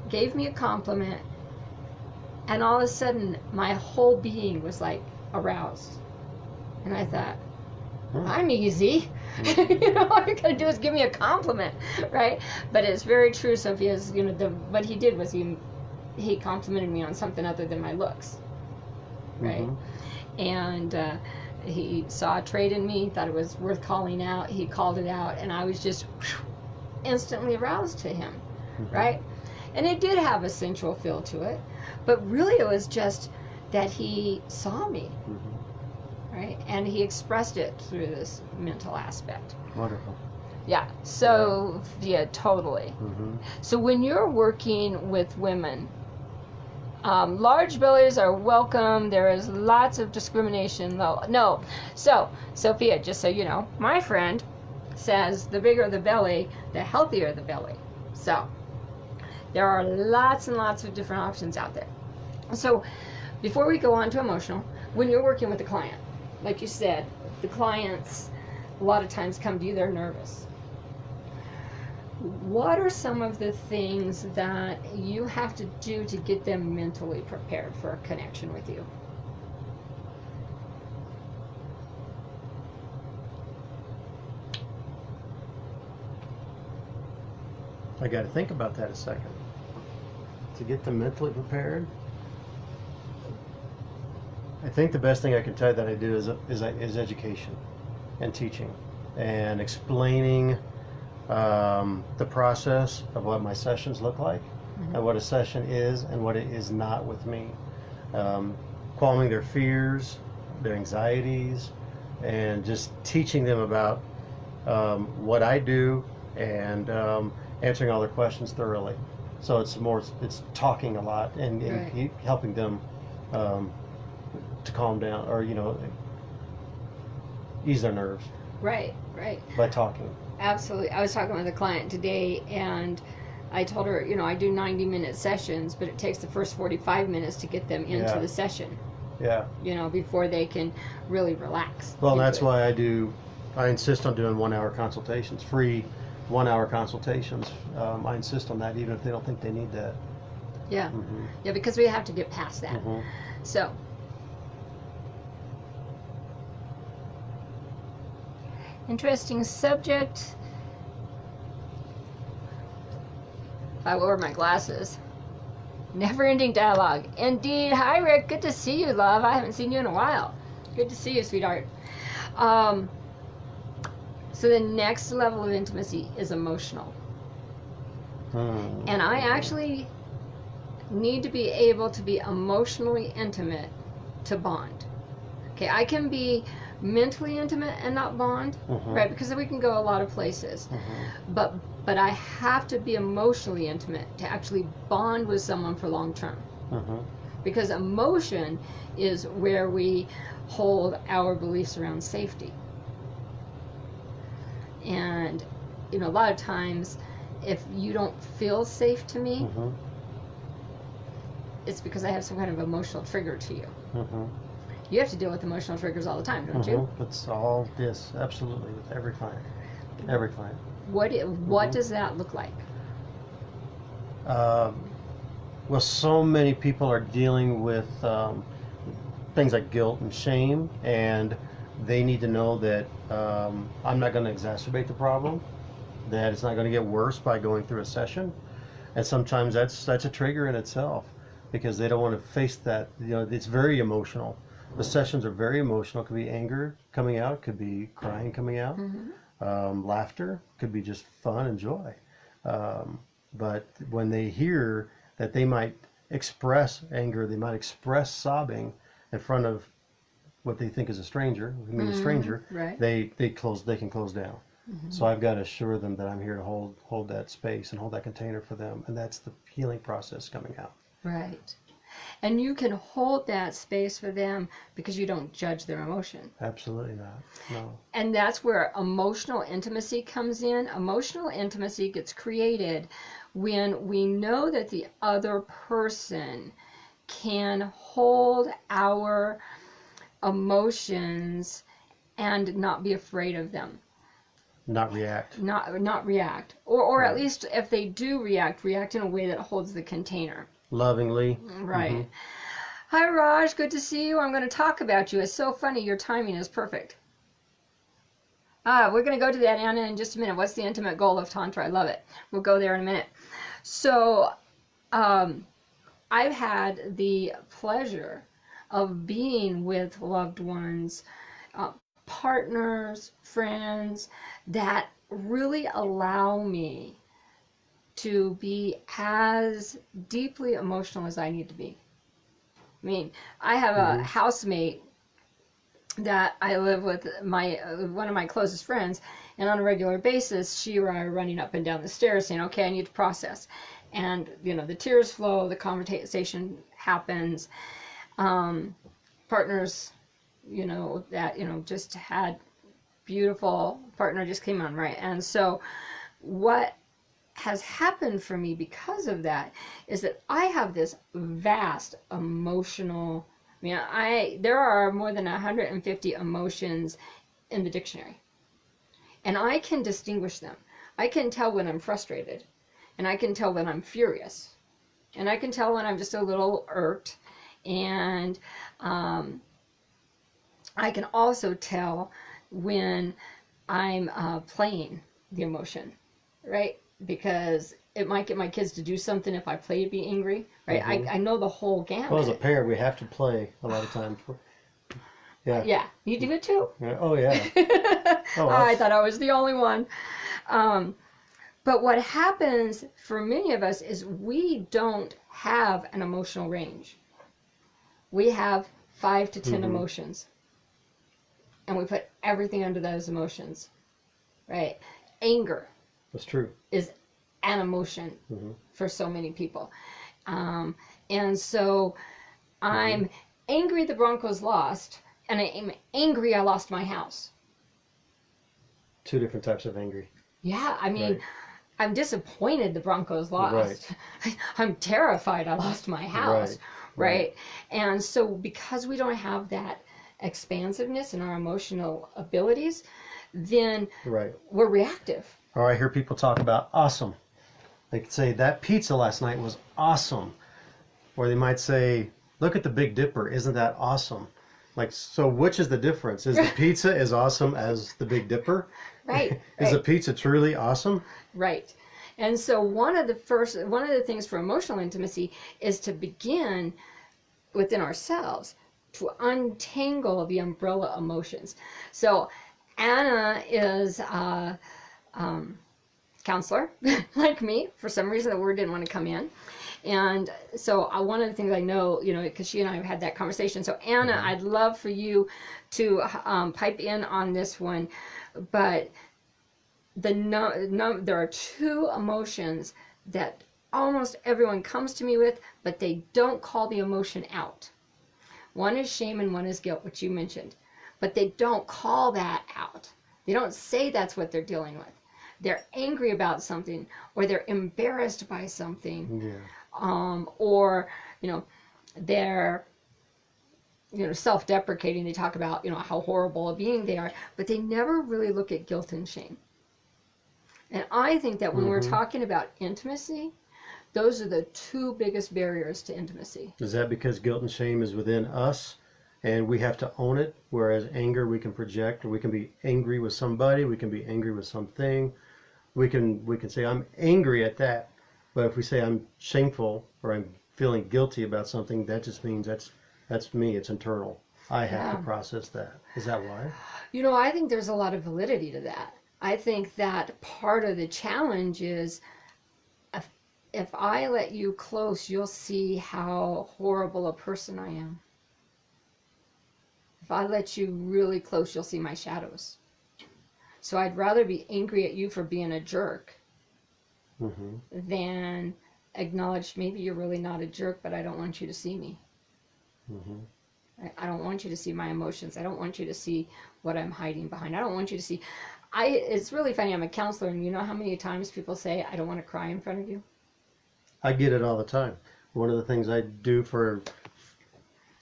gave me a compliment, and all of a sudden my whole being was like aroused. And I thought, I'm easy. All you gotta do is give me a compliment, right? But it's very true, Sophia's, what he did was he complimented me on something other than my looks, right? Mm-hmm. And He saw a trait in me, thought it was worth calling out. He called it out, and I was just instantly aroused to him, right? And it did have a sensual feel to it, but really it was just that he saw me, right? And he expressed it through this mental aspect. Wonderful. Yeah, so, yeah, totally. So when you're working with women, large bellies are welcome. There is lots of discrimination. No. So, Sophia, just so you know, my friend says the bigger the belly, the healthier the belly. So, there are lots and lots of different options out there. So, before we go on to emotional, when you're working with a client, like you said, the clients a lot of times come to you, they're nervous. What are some of the things that you have to do to get them mentally prepared for a connection with you? I got to think about that a second. To get them mentally prepared, I think the best thing I can tell you that I do is education and teaching and explaining the process of what my sessions look like and what a session is and what it is not with me. Calming their fears, their anxieties, and just teaching them about what I do and answering all their questions thoroughly. So it's talking a lot and Right. helping them to calm down or, ease their nerves Right. by talking. Absolutely. I was talking with a client today, and I told her, I do 90-minute sessions, but it takes the first 45 minutes to get them into the session, Yeah. Before they can really relax. Well, into that's it. why I insist on doing 1-hour consultations, free 1-hour consultations. I insist on that even if they don't think they need that. Yeah. Yeah, because we have to get past that. So, interesting subject. If I wore my glasses. Never-ending dialogue. Indeed. Hi, Rick. Good to see you, love. I haven't seen you in a while. Good to see you, sweetheart. So the next level of intimacy is emotional. And I actually need to be able to be emotionally intimate to bond. Okay, I can be mentally intimate and not bond, right? Because we can go a lot of places. But I have to be emotionally intimate to actually bond with someone for long term. Because emotion is where we hold our beliefs around safety. And, a lot of times, if you don't feel safe to me, it's because I have some kind of emotional trigger to you. You have to deal with emotional triggers all the time, don't you? It's all this, absolutely, with every client. Every client. What does that look like? Well, so many people are dealing with things like guilt and shame, and they need to know that I'm not going to exacerbate the problem, that it's not going to get worse by going through a session. And sometimes that's a trigger in itself because they don't want to face that. It's very emotional. The sessions are very emotional. It could be anger coming out, could be crying coming out, laughter, could be just fun and joy. But when they hear that they might express anger, they might express sobbing in front of what they think is a stranger, Right. they can close down. So I've got to assure them that I'm here to hold that space and hold that container for them, and that's the healing process coming out. Right. And you can hold that space for them because you don't judge their emotion. Absolutely not. No. And that's where emotional intimacy comes in. Emotional intimacy gets created when we know that the other person can hold our emotions and not be afraid of them. Not react. Not react. Or Right. at least if they do react in a way that holds the container. Lovingly. Right. Hi, Raj. Good to see you. I'm going to talk about you. It's so funny. Your timing is perfect. We're going to go to that, Anna, in just a minute. What's the intimate goal of Tantra? I love it. We'll go there in a minute. So, I've had the pleasure of being with loved ones partners, friends that really allow me to be as deeply emotional as I need to be. I mean, I have a housemate that I live with, one of my closest friends, and on a regular basis, she or I are running up and down the stairs saying, okay, I need to process. And, the tears flow, the conversation happens. Partners, that, just had beautiful partner just came on, right? And so what has happened for me because of that is that I have this vast emotional, there are more than 150 emotions in the dictionary. And I can distinguish them. I can tell when I'm frustrated, and I can tell when I'm furious, and I can tell when I'm just a little irked, and I can also tell when I'm playing the emotion, right? Because it might get my kids to do something if I play to be angry, right? I know the whole gamut. Well, as a parent, we have to play a lot of times. Yeah. Yeah. You do it too? Yeah. Oh, yeah. I thought I was the only one. But what happens for many of us is we don't have an emotional range. We have 5 to 10 emotions. And we put everything under those emotions, right? Anger. That's true. Is an emotion for so many people. And so I'm angry the Broncos lost, and I'm angry I lost my house. 2 different types of angry. Yeah, I'm disappointed the Broncos lost. Right. I'm terrified I lost my house, right? And so because we don't have that expansiveness in our emotional abilities, then we're reactive. Or I hear people talk about awesome. They could say, that pizza last night was awesome. Or they might say, look at the Big Dipper, isn't that awesome? Like, so which is the difference? Is the pizza as awesome as the Big Dipper? Right. Is the pizza truly awesome? Right. And so one of the things for emotional intimacy is to begin within ourselves to untangle the umbrella emotions. So Anna is a counselor like me. For some reason the word didn't want to come in. And so one of the things I know, because she and I have had that conversation. So Anna, I'd love for you to pipe in on this one. But there are 2 emotions that almost everyone comes to me with, but they don't call the emotion out. One is shame and one is guilt, which you mentioned. But they don't call that out. They don't say that's what they're dealing with. They're angry about something, or they're embarrassed by something, or they're self-deprecating. They talk about how horrible a being they are, but they never really look at guilt and shame. And I think that when we're talking about intimacy, those are the 2 biggest barriers to intimacy. Is that because guilt and shame is within us and we have to own it, whereas anger we can project, or we can be angry with somebody, we can be angry with something. We can say I'm angry at that, but if we say I'm shameful or I'm feeling guilty about something, that just means that's me, it's internal. I have to process that. Is that why? I think there's a lot of validity to that. I think that part of the challenge is if I let you close, you'll see how horrible a person I am. If I let you really close, you'll see my shadows. So I'd rather be angry at you for being a jerk than acknowledge maybe you're really not a jerk, but I don't want you to see me. I don't want you to see my emotions. I don't want you to see what I'm hiding behind. I don't want you to see. It's really funny. I'm a counselor, and you know how many times people say, I don't want to cry in front of you? I get it all the time. One of the things I do for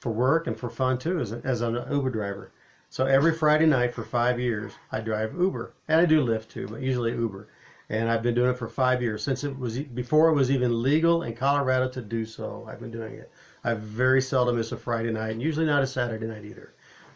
work and for fun too is as an Uber driver. So every Friday night for 5 years, I drive Uber, and I do Lyft too, but usually Uber. And I've been doing it for 5 years, before it was even legal in Colorado to do so. I've been doing it. I very seldom miss a Friday night, and usually not a Saturday night either.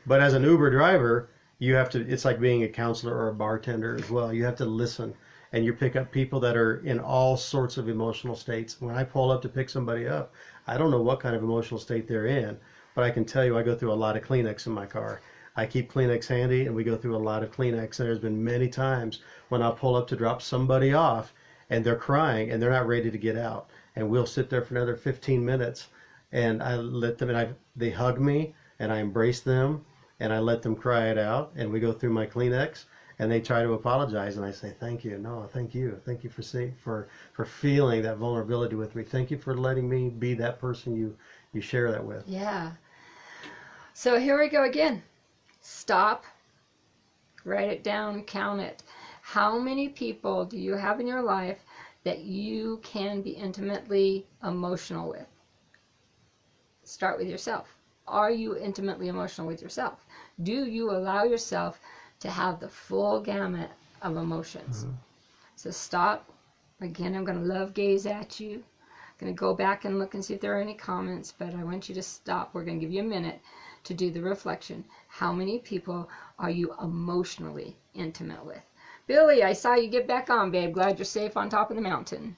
But as an Uber driver, it's like being a counselor or a bartender as well. You have to listen, and you pick up people that are in all sorts of emotional states. When I pull up to pick somebody up, I don't know what kind of emotional state they're in, but I can tell you I go through a lot of Kleenex in my car. I keep Kleenex handy, and we go through a lot of Kleenex. And there's been many times when I'll pull up to drop somebody off, and they're crying, and they're not ready to get out. And we'll sit there for another 15 minutes, and I let them, and they hug me, and I embrace them, and I let them cry it out, and we go through my Kleenex, and they try to apologize, and I say, thank you. No, thank you. Thank you for feeling that vulnerability with me. Thank you for letting me be that person you share that with. Yeah. So here we go again. Stop, write it down, count it. How many people do you have in your life that you can be intimately emotional with? Start with yourself. Are you intimately emotional with yourself? Do you allow yourself to have the full gamut of emotions? Mm-hmm. So stop. Again, I'm going to love gaze at you. I'm going to go back and look and see if there are any comments, but I want you to stop. We're going to give you a minute to do the reflection. How many people are you emotionally intimate with? Billy, I saw you get back on, babe. Glad you're safe on top of the mountain.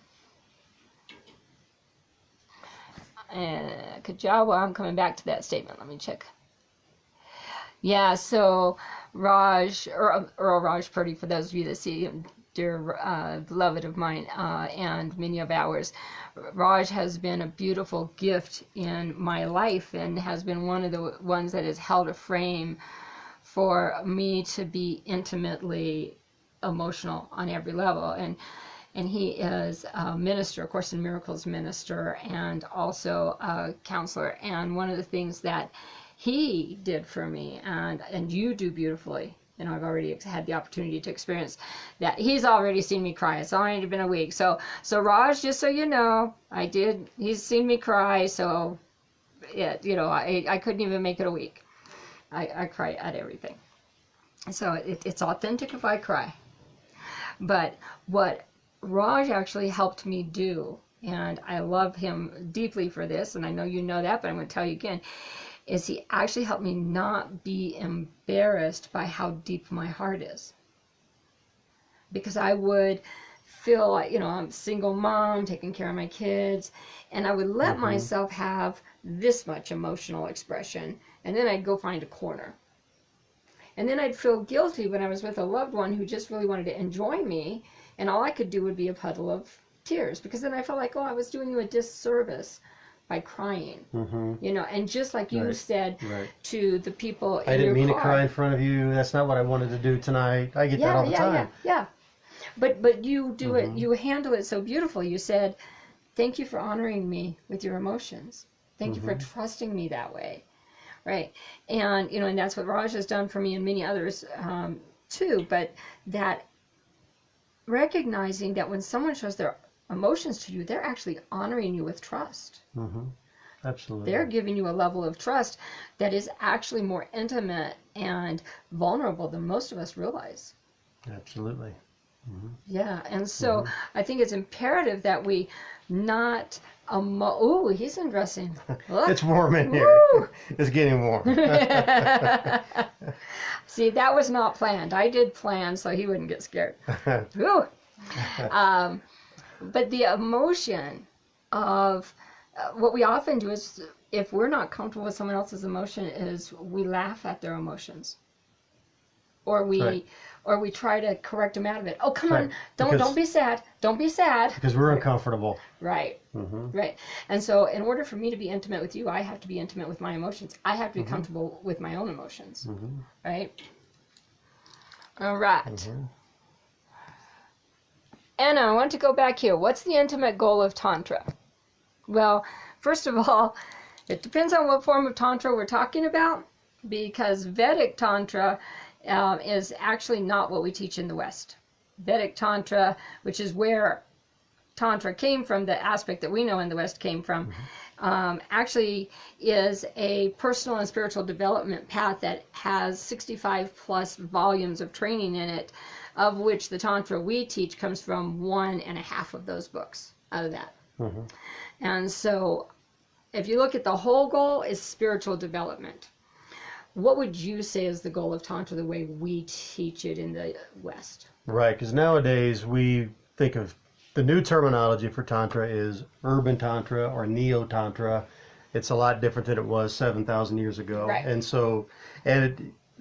Kajawa, I'm coming back to that statement. Let me check. Yeah, so Raj, Earl Raj Purdy, for those of you that see him, dear beloved of mine and many of ours, Raj has been a beautiful gift in my life and has been one of the ones that has held a frame for me to be intimately emotional on every level. And he is a minister, a Course in Miracles minister, and also a counselor. And one of the things that he did for me, and you do beautifully, and I've already had the opportunity to experience that. He's already seen me cry. It's already been a week. So Raj, just so you know, he's seen me cry. So, I couldn't even make it a week. I cry at everything. So it's authentic if I cry. But what Raj actually helped me do, and I love him deeply for this, and I know you know that, but I'm going to tell you again, is he actually helped me not be embarrassed by how deep my heart is. Because I would feel like, I'm a single mom, taking care of my kids, and I would let myself have this much emotional expression, and then I'd go find a corner. And then I'd feel guilty when I was with a loved one who just really wanted to enjoy me, and all I could do would be a puddle of tears, because then I felt like, I was doing you a disservice by crying, and just like you said to the people in your car. I didn't mean to cry in front of you. That's not what I wanted to do tonight. I get that all the time. Yeah. But you do it, you handle it so beautifully. You said, thank you for honoring me with your emotions. Thank you for trusting me that way. Right. And, and that's what Raj has done for me and many others too. But that recognizing that when someone shows their emotions to you, they're actually honoring you with trust. Absolutely. They're giving you a level of trust that is actually more intimate and vulnerable than most of us realize. Absolutely. Yeah, and so I think it's imperative that we not ooh, he's undressing. Look. It's warm in here. Woo! It's getting warm. See, that was not planned. I did plan so he wouldn't get scared. Woo! But the emotion of what we often do is, if we're not comfortable with someone else's emotion, is we laugh at their emotions, or we try to correct them out of it. Oh, come on, don't be sad. Don't be sad. Because we're uncomfortable. Right. Right. And so, in order for me to be intimate with you, I have to be intimate with my emotions. I have to be comfortable with my own emotions. Right. All right. Anna, I want to go back here. What's the intimate goal of Tantra? Well, first of all, it depends on what form of Tantra we're talking about, because Vedic Tantra is actually not what we teach in the West. Vedic Tantra, which is where Tantra came from, the aspect that we know in the West came from, actually is a personal and spiritual development path that has 65 plus volumes of training in it, of which the Tantra we teach comes from 1.5 of those books out of that. And so if you look at the whole goal, is spiritual development. What would you say is the goal of Tantra the way we teach it in the West? Right, because nowadays we think of the new terminology for Tantra is urban Tantra or Neo-Tantra. It's a lot different than it was 7,000 years ago. Right. And so,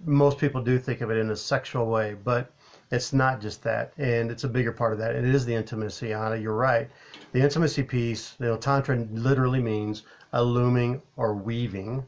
most people do think of it in a sexual way, but it's not just that, and it's a bigger part of that. And it is the intimacy, Anna. You're right. The intimacy piece, Tantra literally means illuming or weaving,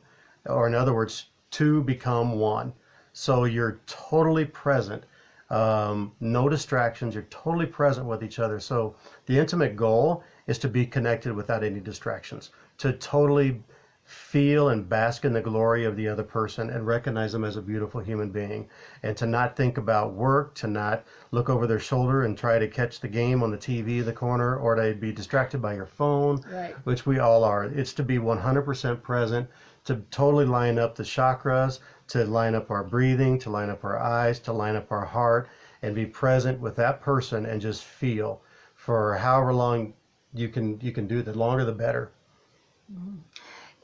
or in other words, two become one. So you're totally present, no distractions. You're totally present with each other. So the intimate goal is to be connected without any distractions, to totally feel and bask in the glory of the other person and recognize them as a beautiful human being, and to not think about work, to not look over their shoulder and try to catch the game on the TV in the corner, or to be distracted by your phone, Right. which we all are. It's to be 100% present, to totally line up the chakras, to line up our breathing, to line up our eyes, to line up our heart, and be present with that person and just feel for however long you can do. The longer the better. Mm-hmm.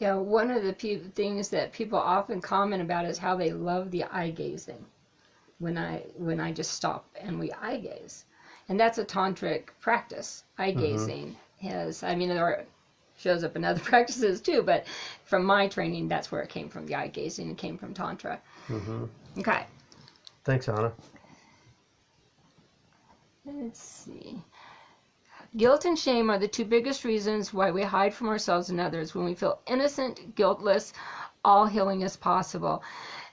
Yeah, one of the things that people often comment about is how they love the eye gazing. When I just stop and we eye gaze, and that's a tantric practice. Eye gazing is, I mean, there shows up in other practices too, but from my training, that's where it came from. The eye gazing, it came from tantra. Okay. Thanks, Anna. Let's see. Guilt and shame are the two biggest reasons why we hide from ourselves and others. When we feel innocent, guiltless, all healing is possible.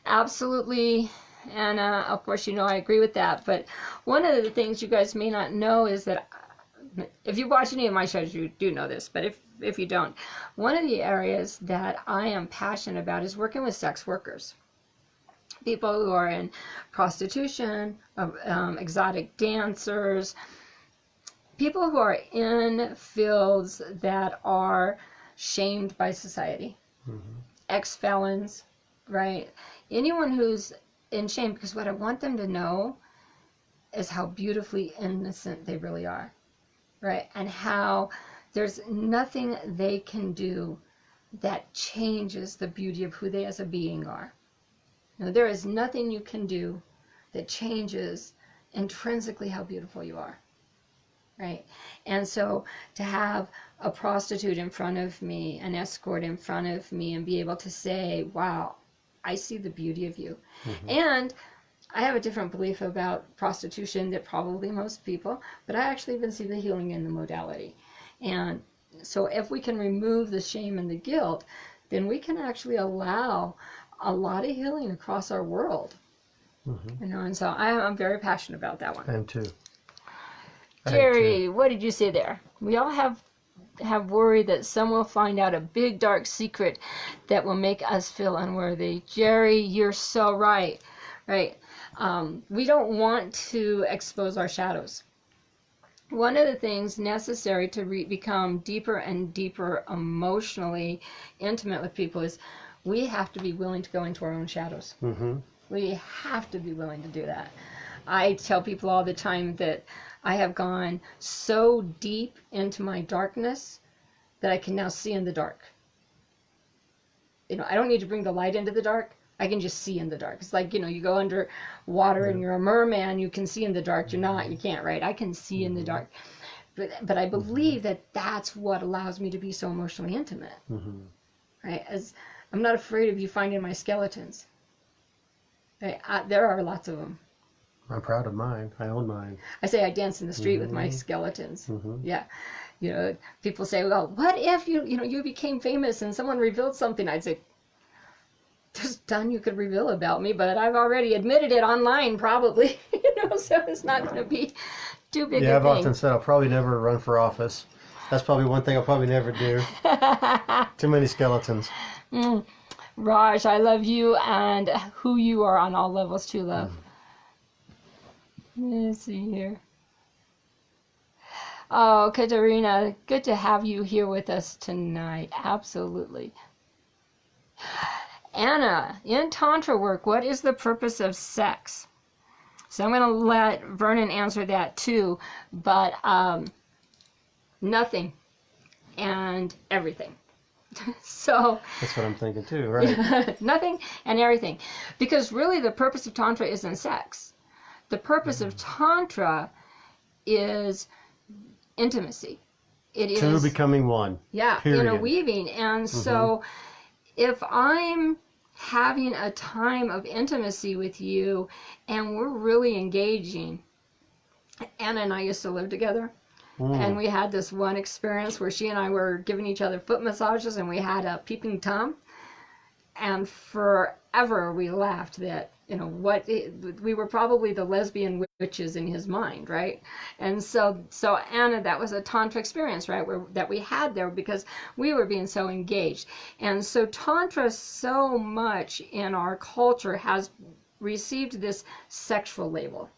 Absolutely, Anna. Of course, I agree with that. But one of the things you guys may not know is that if you watch any of my shows, you do know this. But if you don't, one of the areas that I am passionate about is working with sex workers. People who are in prostitution, exotic dancers, people who are in fields that are shamed by society, ex-felons, right? Anyone who's in shame, because what I want them to know is how beautifully innocent they really are, right? And how there's nothing they can do that changes the beauty of who they as a being are. There is nothing you can do that changes intrinsically how beautiful you are. Right? And so to have a prostitute in front of me, an escort in front of me, and be able to say, wow, I see the beauty of you. And I have a different belief about prostitution than probably most people, but I actually even see the healing in the modality. And so if we can remove the shame and the guilt, then we can actually allow a lot of healing across our world. And so I'm very passionate about that one. I am too. Jerry, what did you say there? We all have worry that some will find out a big dark secret that will make us feel unworthy. Jerry, you're so right. Right? We don't want to expose our shadows. One of the things necessary to become deeper and deeper emotionally intimate with people is we have to be willing to go into our own shadows. We have to be willing to do that. I tell people all the time that I have gone so deep into my darkness that I can now see in the dark. I don't need to bring the light into the dark. I can just see in the dark. It's like, you go under water and you're a merman, you can see in the dark. You're not, you can't, right? I can see in the dark. But I believe that that's what allows me to be so emotionally intimate. Right? As I'm not afraid of you finding my skeletons. Right? There are lots of them. I'm proud of mine. I own mine. I say I dance in the street with my skeletons. Yeah. People say, well, what if you became famous and someone revealed something? I'd say, there's none you could reveal about me, but I've already admitted it online probably. So it's not going to be too big a thing. Yeah, I've often said I'll probably never run for office. That's probably one thing I'll probably never do. Too many skeletons. Raj, I love you and who you are on all levels too, love. Let's see here. Oh, Katerina, good to have you here with us tonight. Absolutely. Anna, in Tantra work, what is the purpose of sex? So I'm going to let Vernon answer that too, but nothing and everything. So that's what I'm thinking too, right? Nothing and everything. Because really the purpose of Tantra isn't sex. The purpose of Tantra is intimacy. It is two becoming one. Yeah, period. Interweaving. And so if I'm having a time of intimacy with you, and we're really engaging. Anna and I used to live together, and we had this one experience where she and I were giving each other foot massages, and we had a peeping Tom, and forever we laughed that, you know, we were probably the lesbian witches in his mind, right? And so Anna, that was a tantra experience, right, that we had there because we were being so engaged. And so tantra so much in our culture has received this sexual label.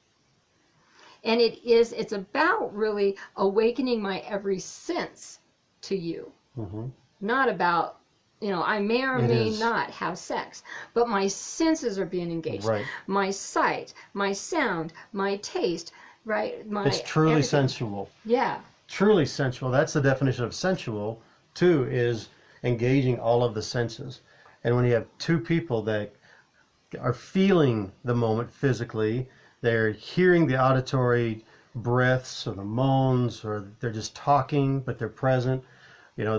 And it's about really awakening my every sense to you. Not about, you know, I may or may not have sex, but my senses are being engaged. Right. My sight, my sound, my taste, right? It's truly everything. sensual. Yeah. Truly sensual. That's the definition of sensual, too, is engaging all of the senses. And when you have two people that are feeling the moment physically, they're hearing the auditory breaths or the moans, or they're just talking, but they're present. You know,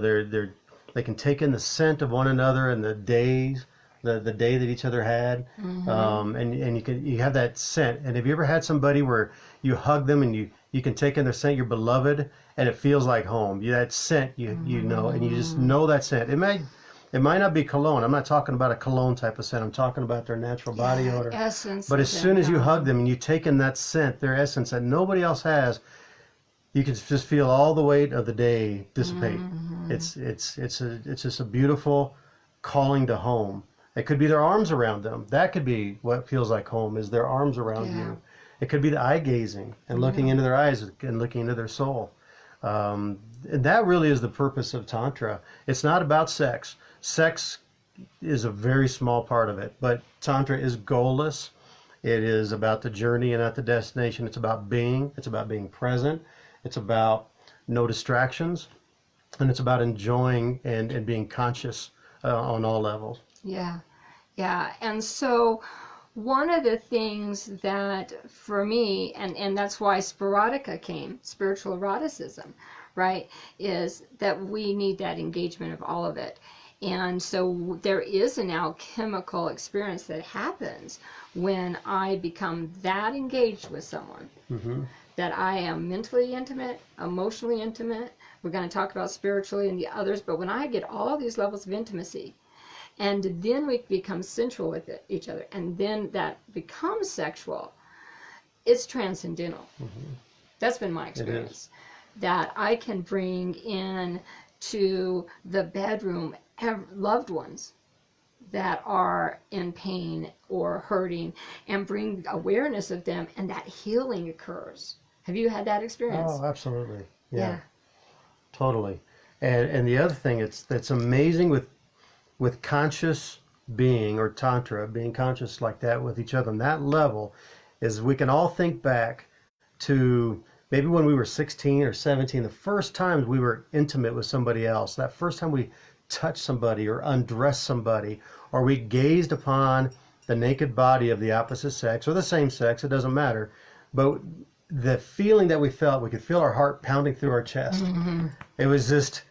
they can take in the scent of one another and the days, the day that each other had, and you have that scent. And have you ever had somebody where you hug them and you can take in their scent, your beloved, and it feels like home? That scent, you know, and you just know that scent. It might not be cologne. I'm not talking about a cologne type of scent. I'm talking about their natural body odor. Essence. But as soon as you hug them and you take in that scent, their essence that nobody else has, you can just feel all the weight of the day dissipate. It's just a beautiful calling to home. It could be their arms around them. That could be what feels like home, is their arms around you. It could be the eye gazing and looking into their eyes and looking into their soul. And that really is the purpose of Tantra. It's not about sex. Sex is a very small part of it, but Tantra is goalless. It is about the journey and not the destination. It's about being. It's about being present. It's about no distractions. And it's about enjoying and being conscious on all levels. Yeah. Yeah. And so one of the things that for me, and that's why Spirotica came, spiritual eroticism, right, is that we need that engagement of all of it. And so there is an alchemical experience that happens when I become that engaged with someone, that I am mentally intimate, emotionally intimate. We're going to talk about spiritually and the others, but when I get all these levels of intimacy, and then we become sensual with each other, and then that becomes sexual, it's transcendental. That's been my experience. That I can bring in to the bedroom loved ones that are in pain or hurting, and bring awareness of them, and that healing occurs. Have you had that experience? Oh, absolutely. Yeah. Totally. And the other thing that's amazing with conscious being, or Tantra, being conscious like that with each other on that level, is we can all think back to maybe when we were 16 or 17, the first times we were intimate with somebody else, that first time we touched somebody or undressed somebody, or we gazed upon the naked body of the opposite sex or the same sex, it doesn't matter. But the feeling that we felt, we could feel our heart pounding through our chest. It was just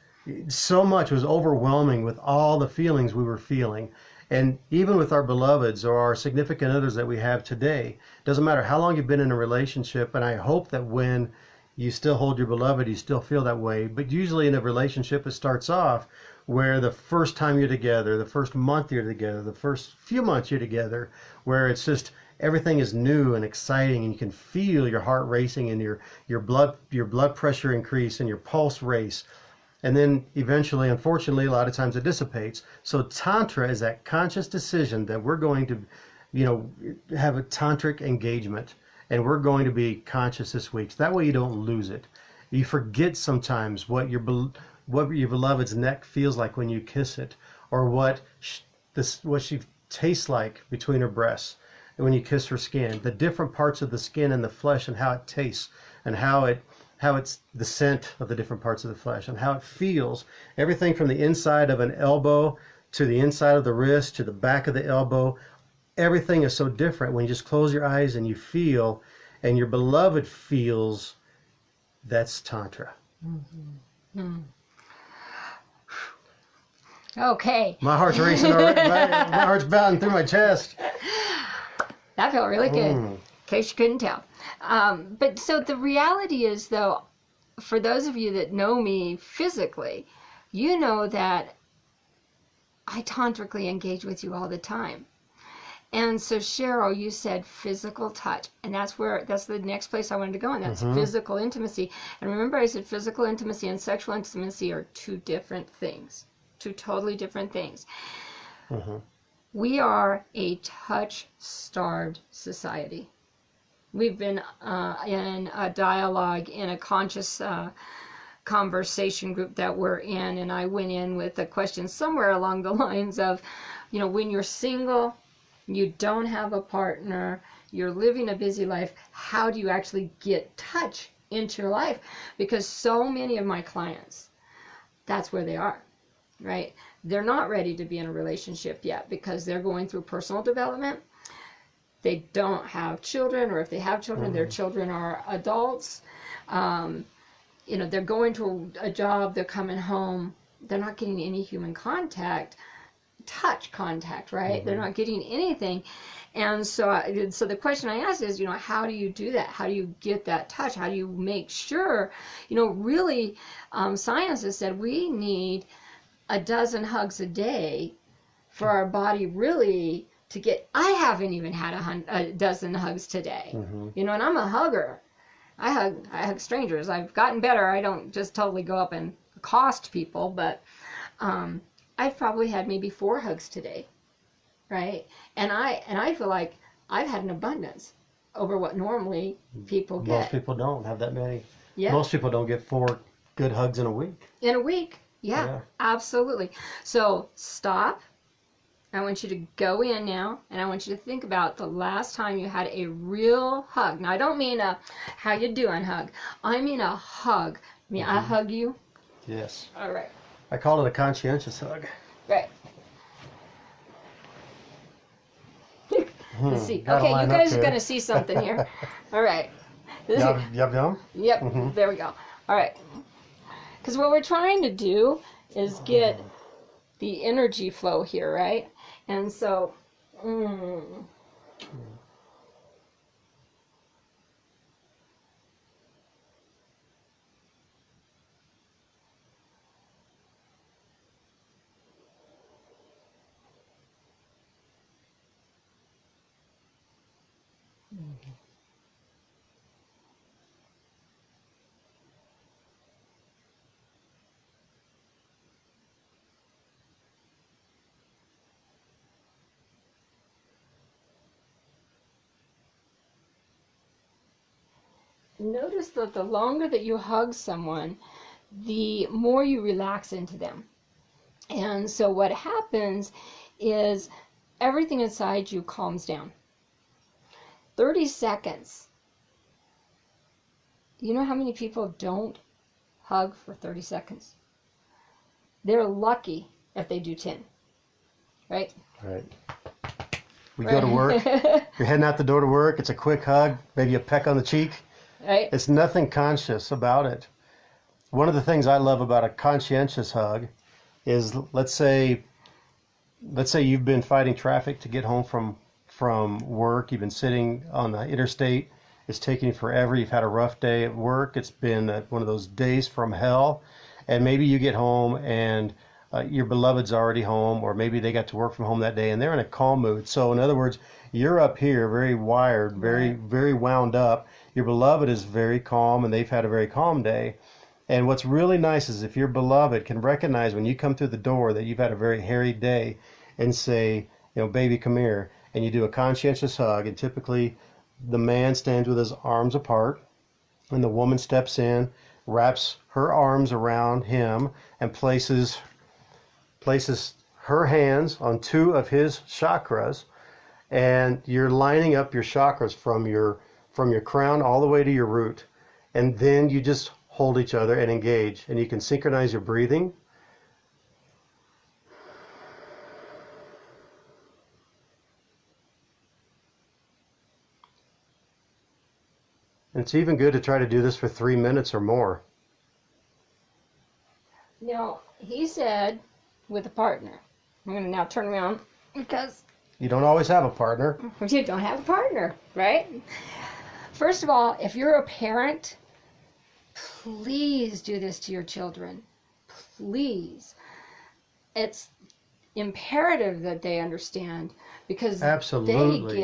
so much, was overwhelming with all the feelings we were feeling. And even with our beloveds or our significant others that we have today, doesn't matter how long you've been in a relationship, and I hope that when you still hold your beloved, you still feel that way. But usually in a relationship, it starts off where the first time you're together, the first month you're together, the first few months you're together, where it's just everything is new and exciting, and you can feel your heart racing and your blood pressure increase and your pulse race. And then eventually, unfortunately, a lot of times it dissipates. So Tantra is that conscious decision that we're going to, have a tantric engagement, and we're going to be conscious this week. So that way you don't lose it. You forget sometimes what your beloved's neck feels like when you kiss it, or what she tastes like between her breasts when you kiss her skin, the different parts of the skin and the flesh, and how it tastes, and how it's the scent of the different parts of the flesh, and how it feels. Everything from the inside of an elbow to the inside of the wrist to the back of the elbow, everything is so different when you just close your eyes and you feel, and your beloved feels. That's Tantra. Okay. My heart's racing already. My heart's bounding through my chest. That felt really good, in case you couldn't tell. But so the reality is, though, for those of you that know me physically, you know that I tantrically engage with you all the time. And so, Cheryl, you said physical touch, and that's the next place I wanted to go, and that's physical intimacy. And remember, I said physical intimacy and sexual intimacy are two different things, two totally different things. We are a touch-starved society. We've been in a dialogue, in a conscious conversation group that we're in, and I went in with a question somewhere along the lines of, you know, when you're single, you don't have a partner, you're living a busy life, how do you actually get touch into your life? Because so many of my clients, that's where they are, right? They're not ready to be in a relationship yet because they're going through personal development. They don't have children, or if they have children, their children are adults. You know, they're going to a job, they're coming home, they're not getting any human contact, touch contact, right? They're not getting anything. And so the question I asked is, you know, how do you do that? How do you get that touch? How do you make sure, you know, really, science has said we need a dozen hugs a day for our body really to get. I haven't even had a dozen hugs today, you know, and I'm a hugger. I hug strangers. I've gotten better. I don't just totally go up and accost people, but I've probably had maybe 4 hugs today, right? And I feel like I've had an abundance over what normally people get. Most people don't have that many. Yeah. Most people don't get 4 good hugs in a week. In a week, yeah, absolutely. So stop. I want you to go in now, and I want you to think about the last time you had a real hug. Now, I don't mean a how you doing hug. I mean a hug. I mean, I hug you. Yes. All right. I call it a conscientious hug. Right. Let's see. Okay, you guys are going to see something here. All right. Yum, yum, yum? Yep, there we go. All right. Because what we're trying to do is get the energy flow here, right? And so, notice that the longer that you hug someone, the more you relax into them. And so what happens is everything inside you calms down. 30 seconds. You know how many people don't hug for 30 seconds? They're lucky if they do 10. Right? Right. We go to work. You're heading out the door to work. It's a quick hug, maybe a peck on the cheek. Right. It's nothing conscious about it. One of the things I love about a conscientious hug is, let's say you've been fighting traffic to get home from work. You've been sitting on the interstate. It's taking you forever. You've had a rough day at work. It's been one of those days from hell. And maybe you get home and your beloved's already home, or maybe they got to work from home that day and they're in a calm mood. So in other words, you're up here very wired, very wound up. Your beloved is very calm and they've had a very calm day. And what's really nice is if your beloved can recognize when you come through the door that you've had a very hairy day and say, you know, baby, come here, and you do a conscientious hug, and typically the man stands with his arms apart and the woman steps in, wraps her arms around him and places her hands on 2 of his chakras, and you're lining up your chakras from your crown all the way to your root, and then you just hold each other and engage, and you can synchronize your breathing. And it's even good to try to do this for 3 minutes or more. Now, he said with a partner. I'm going to now turn around because You don't always have a partner. you don't have a partner, right? First of all, if you're a parent, please do this to your children. Please. It's imperative that they understand because Absolutely.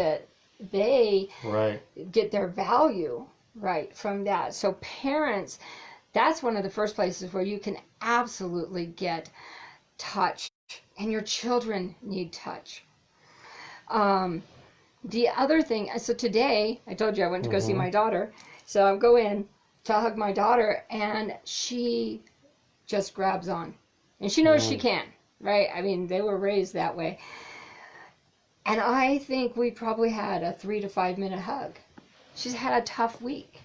they Right. get their value right from that. So parents, that's one of the first places where you can absolutely get touch, and your children need touch. The other thing, so today I told you I went to go see my daughter, so I go in to hug my daughter, and she just grabs on, and she knows she can, right? I mean, they were raised that way. And I think we probably had a 3 to 5 minute hug. She's had a tough week.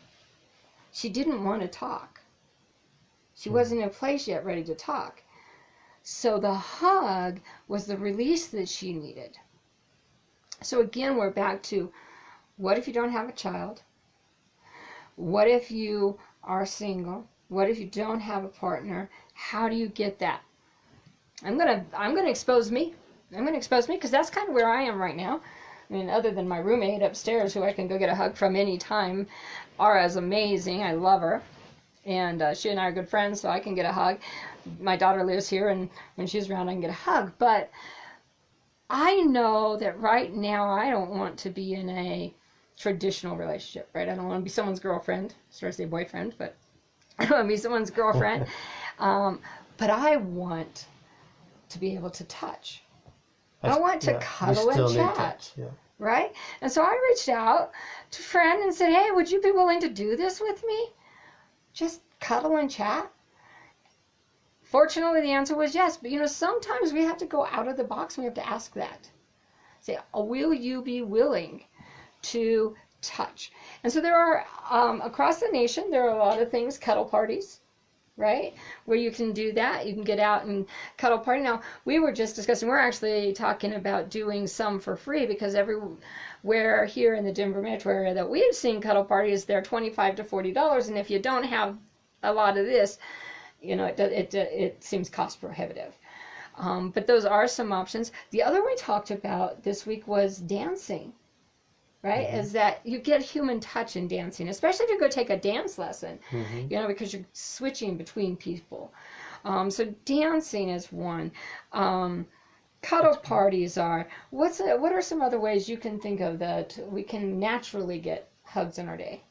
She didn't want to talk. She wasn't in a place yet ready to talk. So the hug was the release that she needed. So again, we're back to, what if you don't have a child? What if you are single? What if you don't have a partner? How do you get that? I'm gonna expose me. I'm going to expose me because that's kind of where I am right now. I mean, other than my roommate upstairs, who I can go get a hug from anytime, Ara's amazing. I love her. And she and I are good friends, so I can get a hug. My daughter lives here, and when she's around, I can get a hug. But I know that right now I don't want to be in a traditional relationship, right? I don't want to be someone's girlfriend. I started to say boyfriend, but I don't want to be someone's girlfriend. But I want to be able to touch. I want to cuddle and chat, right? And so I reached out to a friend and said, hey, would you be willing to do this with me? Just cuddle and chat? Fortunately, the answer was yes. But, you know, sometimes we have to go out of the box and we have to ask that. Say, will you be willing to touch? And so there are, across the nation, there are a lot of things, cuddle parties, right? Where you can do that. You can get out and cuddle party. Now, we were just discussing, we're actually talking about doing some for free because everywhere here in the Denver metro area that we've seen cuddle parties, they're $25 to $40. And if you don't have a lot of this, you know, it seems cost prohibitive. But those are some options. The other we talked about this week was dancing. Right, is that you get human touch in dancing, especially if you go take a dance lesson, you know, because you're switching between people. So dancing is one. Cuddle parties are. What are some other ways you can think of that we can naturally get hugs in our day?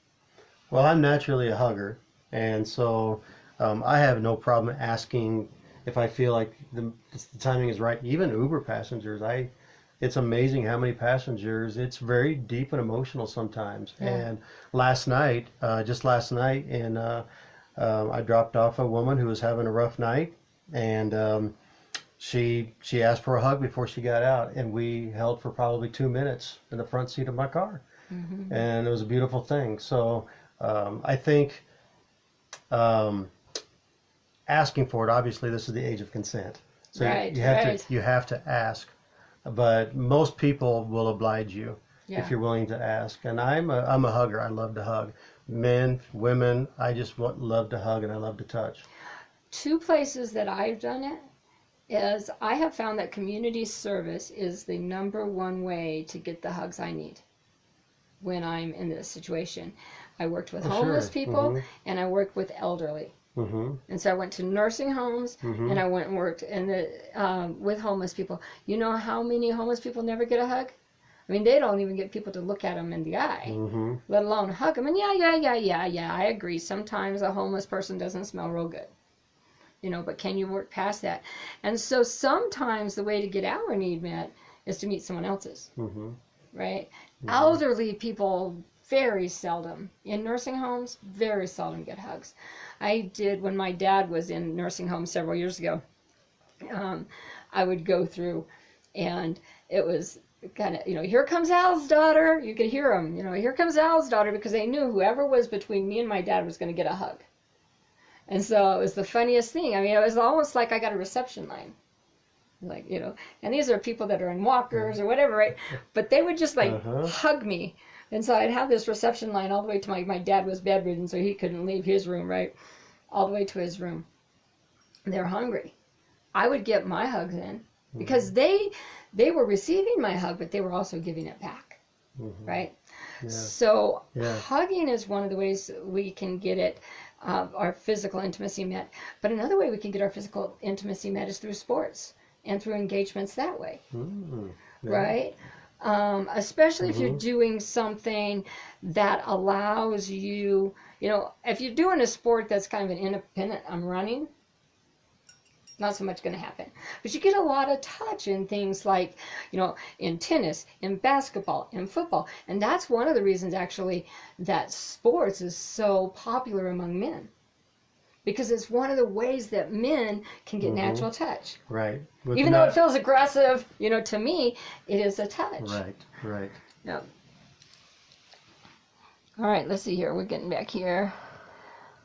Well, I'm naturally a hugger, and so I have no problem asking if I feel like the timing is right. Even Uber passengers, it's amazing how many passengers, it's very deep and emotional sometimes. Yeah. And just last night, and I dropped off a woman who was having a rough night, and she asked for a hug before she got out, and we held for probably 2 minutes in the front seat of my car. And it was a beautiful thing. So I think asking for it, obviously this is the age of consent. So you have to ask. But most people will oblige you if you're willing to ask. And I'm a hugger. I love to hug. Men, women, I just love to hug and I love to touch. 2 places that I've done it is I have found that community service is the #1 way to get the hugs I need when I'm in this situation. I worked with homeless people and I worked with elderly. And so I went to nursing homes and I went and worked with homeless people. You know how many homeless people never get a hug? I mean, they don't even get people to look at them in the eye, let alone hug them. And yeah, I agree. Sometimes a homeless person doesn't smell real good, you know, but can you work past that? And so sometimes the way to get our need met is to meet someone else's, right? Elderly people, very seldom. In nursing homes, very seldom get hugs. I did when my dad was in nursing home several years ago. I would go through, and it was kind of, you know, here comes Al's daughter. You could hear them, you know, here comes Al's daughter, because they knew whoever was between me and my dad was going to get a hug. And so it was the funniest thing. I mean, it was almost like I got a reception line. Like, you know, and these are people that are in walkers or whatever, right? But they would just like hug me. And so I'd have this reception line all the way to my dad was bedridden, so he couldn't leave his room, right? All the way to his room. They're hungry. I would get my hugs in because they were receiving my hug, but they were also giving it back, right? Yeah. So hugging is one of the ways we can get it, our physical intimacy met. But another way we can get our physical intimacy met is through sports and through engagements that way, right? Especially if you're doing something that allows you, if you're doing a sport that's kind of an independent, I'm running, not so much going to happen. But you get a lot of touch in things like, in tennis, in basketball, in football. And that's one of the reasons, actually, that sports is so popular among men. Because it's one of the ways that men can get natural touch. Right. Even though it feels aggressive, to me, it is a touch. Right. Yeah. All right, let's see here. We're getting back here.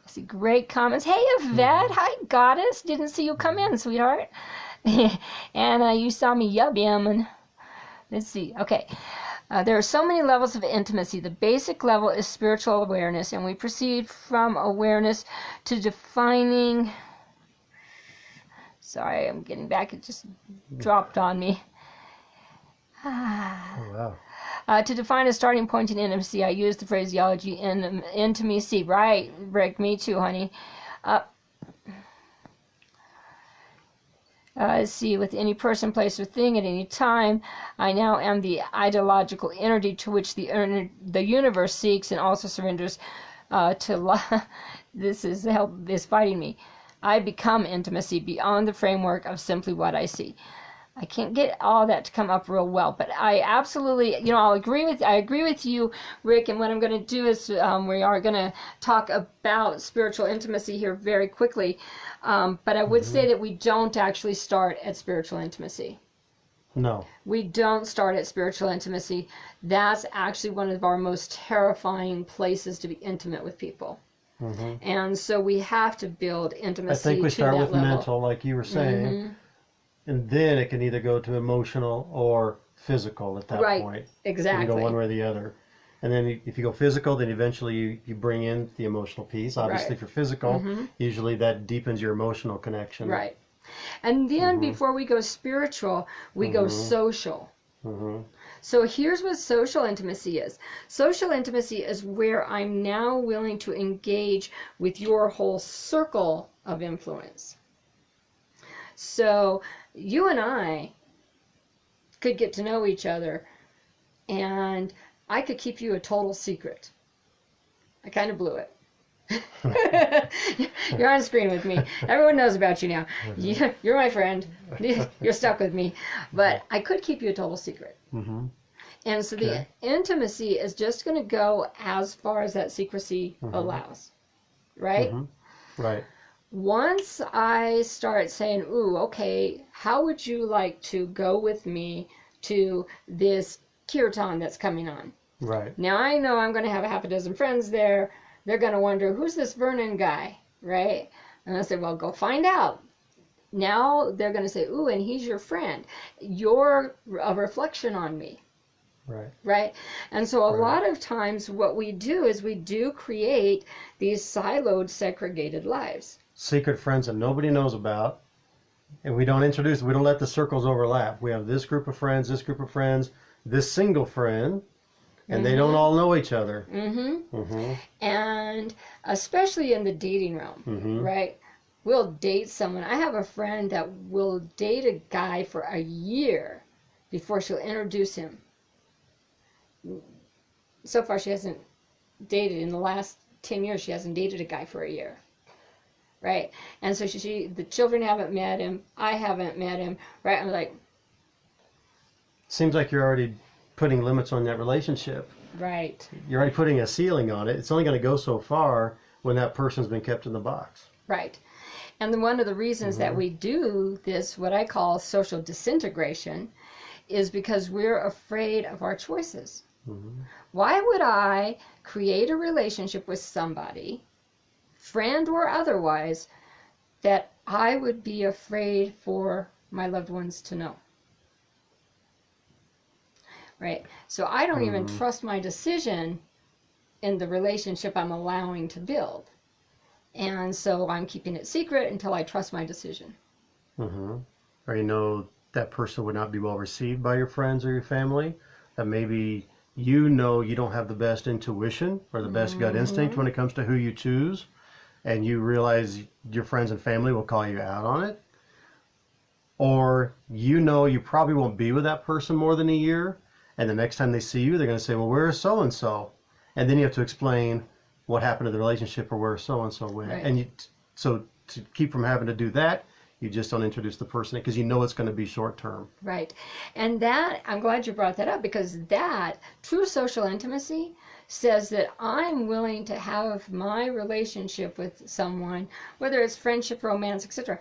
I see great comments. Hey, Yvette. Hi, Goddess. Didn't see you come in, sweetheart. And you saw me yubbing. Let's see. Okay. There are so many levels of intimacy. The basic level is spiritual awareness, and we proceed from awareness to defining... Sorry, I'm getting back. It just dropped on me. Oh, wow. To define a starting point in intimacy, I use the phraseology intimacy. Right, Rick, me too, honey. Let's see, with any person, place, or thing at any time, I now am the ideological entity to which the universe seeks and also surrenders to love. This is fighting me. I become intimacy beyond the framework of simply what I see. I can't get all that to come up real well, but I absolutely, I agree with you, Rick, and what I'm going to do is we are going to talk about spiritual intimacy here very quickly, but I would say that we don't actually start at spiritual intimacy. No. We don't start at spiritual intimacy. That's actually one of our most terrifying places to be intimate with people. And so we have to build intimacy. I think we start with level. mental, like you were saying. And then it can either go to emotional or physical at that point. Right, exactly. You can go one way or the other. And then if you go physical, then eventually you bring in the emotional piece. Obviously, for physical, usually that deepens your emotional connection. Right. And then before we go spiritual, we go social. So here's what social intimacy is. Social intimacy is where I'm now willing to engage with your whole circle of influence. So you and I could get to know each other, and I could keep you a total secret. I kind of blew it. You're on screen with me. Everyone knows about you now. You're my friend. You're stuck with me. But I could keep you a total secret. And so the intimacy is just going to go as far as that secrecy allows. Right? Right. Once I start saying, ooh, okay, how would you like to go with me to this kirtan that's coming on? Right. Now I know I'm going to have a half a dozen friends there. They're going to wonder, who's this Vernon guy, right? And I said, well, go find out. Now they're going to say, ooh, and he's your friend. You're a reflection on me. Right. Right? And so a lot of times what we do is we do create these siloed, segregated lives. Secret friends that nobody knows about, and we don't let the circles overlap. We have this group of friends, this single friend, and they don't all know each other. And especially in the dating realm, right? We'll date someone. I have a friend that will date a guy for a year before she'll introduce him. So far she hasn't dated, in the last 10 years, she hasn't dated a guy for a year. Right? And so the children haven't met him. I haven't met him. Right? I'm like... Seems like you're already putting limits on that relationship. Right. You're already putting a ceiling on it. It's only going to go so far when that person's been kept in the box. Right. And then one of the reasons that we do this, what I call social disintegration, is because we're afraid of our choices. Why would I create a relationship with somebody, friend or otherwise, that I would be afraid for my loved ones to know? Right? So I don't even trust my decision in the relationship I'm allowing to build. And so I'm keeping it secret until I trust my decision. Mm-hmm. Or you know that person would not be well received by your friends or your family. That maybe you know you don't have the best intuition or the best gut instinct Mm-hmm. when it comes to who you choose, and you realize your friends and family will call you out on it. Or you know you probably won't be with that person more than a year, and the next time they see you, they're going to say, well, where's so and so? And then you have to explain what happened to the relationship or where so and so went. Right. And so to keep from having to do that, you just don't introduce the person because you know it's going to be short term. Right. And that, I'm glad you brought that up, because that true social intimacy says that I'm willing to have my relationship with someone, whether it's friendship, romance, etc.,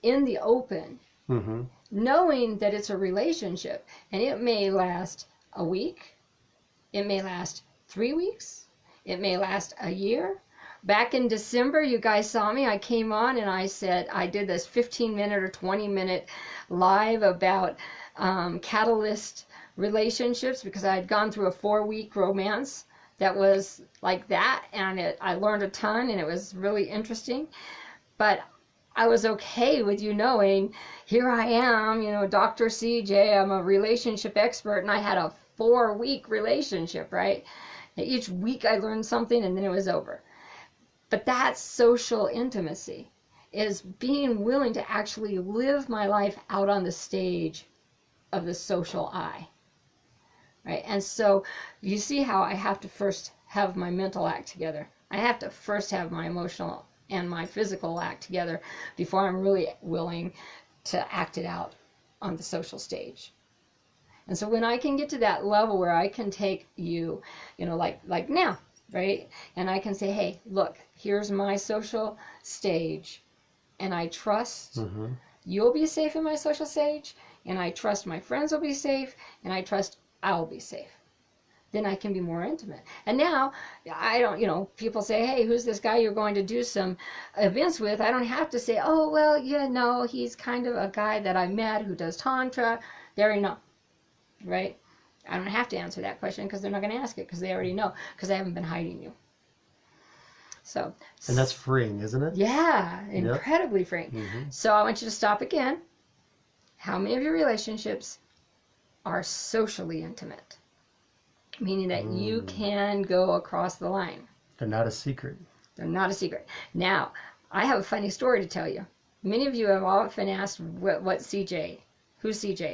in the open, Mm-hmm. knowing that it's a relationship, and it may last a week, it may last 3 weeks, it may last a year. Back in December, you guys saw me. I came on and I said I did this 15-minute or 20-minute live about catalyst relationships, because I had gone through a 4-week romance that was like that, and I learned a ton, and it was really interesting. But I was okay with you knowing, here I am, Dr. CeeJay, I'm a relationship expert, and I had a 4-week relationship, right? Each week I learned something, and then it was over. But that's social intimacy, is being willing to actually live my life out on the stage of the social eye, right? And so you see how I have to first have my mental act together. I have to first have my emotional and my physical act together before I'm really willing to act it out on the social stage. And so when I can get to that level where I can take you, like now, right? And I can say, hey, look, here's my social stage, and I trust Mm-hmm. you'll be safe in my social stage, and I trust my friends will be safe, and I trust I'll be safe. Then I can be more intimate. And now, I don't, people say, hey, who's this guy you're going to do some events with? I don't have to say, oh, well, he's kind of a guy that I met who does Tantra. They already know, right? I don't have to answer that question, because they're not going to ask it, because they already know, because I haven't been hiding you. So. And that's freeing, isn't it? Yeah, incredibly Yep. freeing. Mm-hmm. So I want you to stop again. How many of your relationships are socially intimate? Meaning that you can go across the line. They're not a secret. They're not a secret. Now, I have a funny story to tell you. Many of you have often asked who CeeJay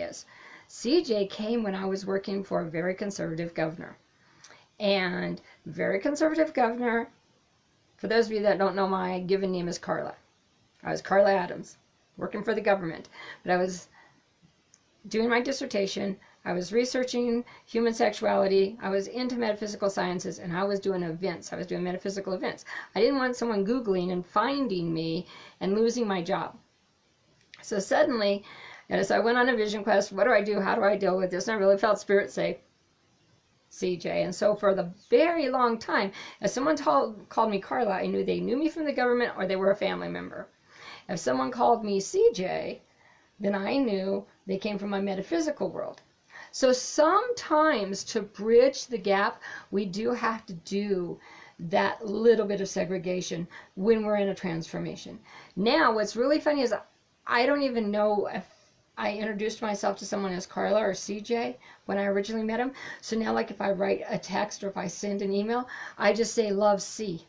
is. CeeJay came when I was working for a very conservative governor. And very conservative governor, for those of you that don't know, my given name is Carla. I was Carla Adams, working for the government. But I was doing my dissertation, I was researching human sexuality, I was into metaphysical sciences, and I was doing events. I was doing metaphysical events. I didn't want someone Googling and finding me and losing my job. So suddenly, as I went on a vision quest, what do I do? How do I deal with this? And I really felt Spirit say, CeeJay. And so for the very long time, if someone called me Carla, I knew they knew me from the government or they were a family member. If someone called me CeeJay, then I knew they came from my metaphysical world. So sometimes to bridge the gap, we do have to do that little bit of segregation when we're in a transformation. Now, what's really funny is I don't even know if I introduced myself to someone as Carla or CeeJay when I originally met him. So now, like if I write a text or if I send an email, I just say love C.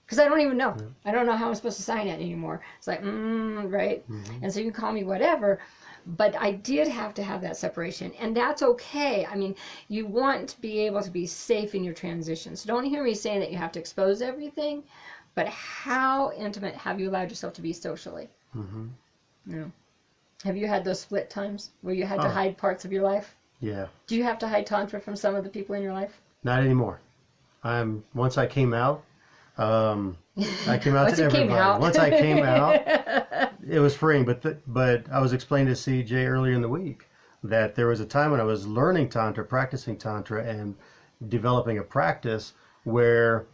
Because I don't even know. I don't know how I'm supposed to sign it anymore. It's like, right? Mm-hmm. And so you can call me whatever. But I did have to have that separation. And that's okay. I mean, you want to be able to be safe in your transition. So don't hear me saying that you have to expose everything. But how intimate have you allowed yourself to be socially? Mm-hmm. Yeah. Have you had those split times where you had to hide parts of your life? Yeah. Do you have to hide Tantra from some of the people in your life? Not anymore. Once I came out, I came out to everybody. Once I came out, it was freeing. But I was explaining to CeeJay earlier in the week that there was a time when I was learning Tantra, practicing Tantra, and developing a practice where,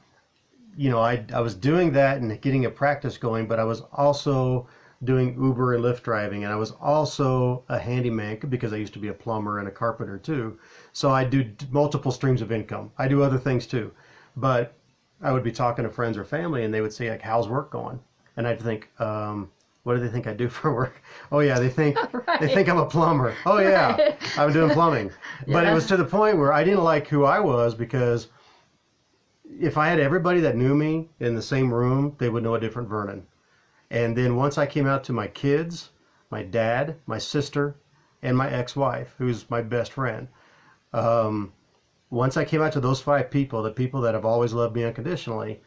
I was doing that and getting a practice going, but I was also doing Uber and Lyft driving, and I was also a handyman because I used to be a plumber and a carpenter too. So I do multiple streams of income. I do other things too, but I would be talking to friends or family, and they would say, like, how's work going? And I'd think, What do they think I do for work? Oh yeah, they think Right. I'm a plumber. Oh yeah, Right. I'm doing plumbing. But it Yeah. was to the point where I didn't like who I was, because if I had everybody that knew me in the same room, they would know a different Vernon. And then once I came out to my kids, my dad, my sister, and my ex-wife, who's my best friend, once I came out to those 5 people, the people that have always loved me unconditionally,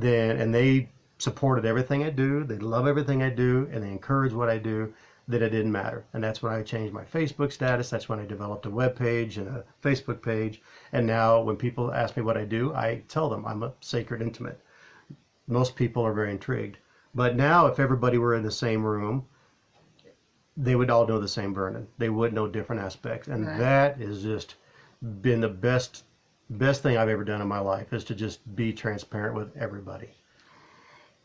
and they supported everything I do, they love everything I do, and they encourage what I do, that it didn't matter. And that's when I changed my Facebook status. That's when I developed a web page and a Facebook page. And now when people ask me what I do, I tell them I'm a sacred intimate. Most people are very intrigued. But now if everybody were in the same room, they would all know the same Vernon. They would know different aspects. And Right. that has just been the best thing I've ever done in my life, is to just be transparent with everybody.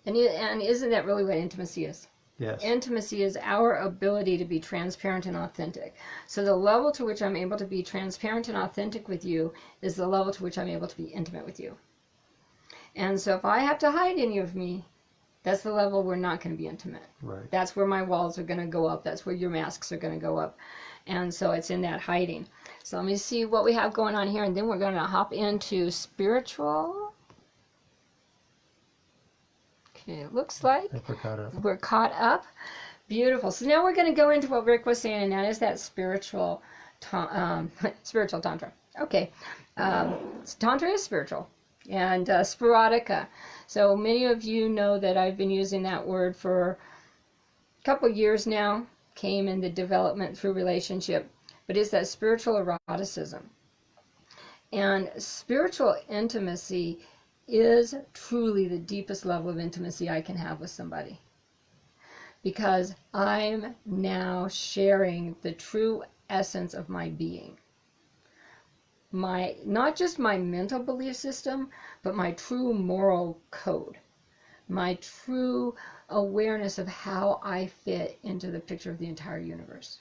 And isn't that really what intimacy is? Yes. Intimacy is our ability to be transparent and authentic. So the level to which I'm able to be transparent and authentic with you is the level to which I'm able to be intimate with you. And so if I have to hide any of me, that's the level we're not going to be intimate. Right. That's where my walls are going to go up. That's where your masks are going to go up. And so it's in that hiding. So let me see what we have going on here, and then we're going to hop into spiritual. Okay, it looks like I think we're caught up. we're caught up. Beautiful. So now we're going to go into what Rick was saying, and that is that spiritual tantra. Okay. Tantra is spiritual. And spirotica. So many of you know that I've been using that word for a couple years now. Came in the development through relationship. But it's that spiritual eroticism. And spiritual intimacy is truly the deepest level of intimacy I can have with somebody. Because I'm now sharing the true essence of my being. Not just my mental belief system, but my true moral code. My true awareness of how I fit into the picture of the entire universe.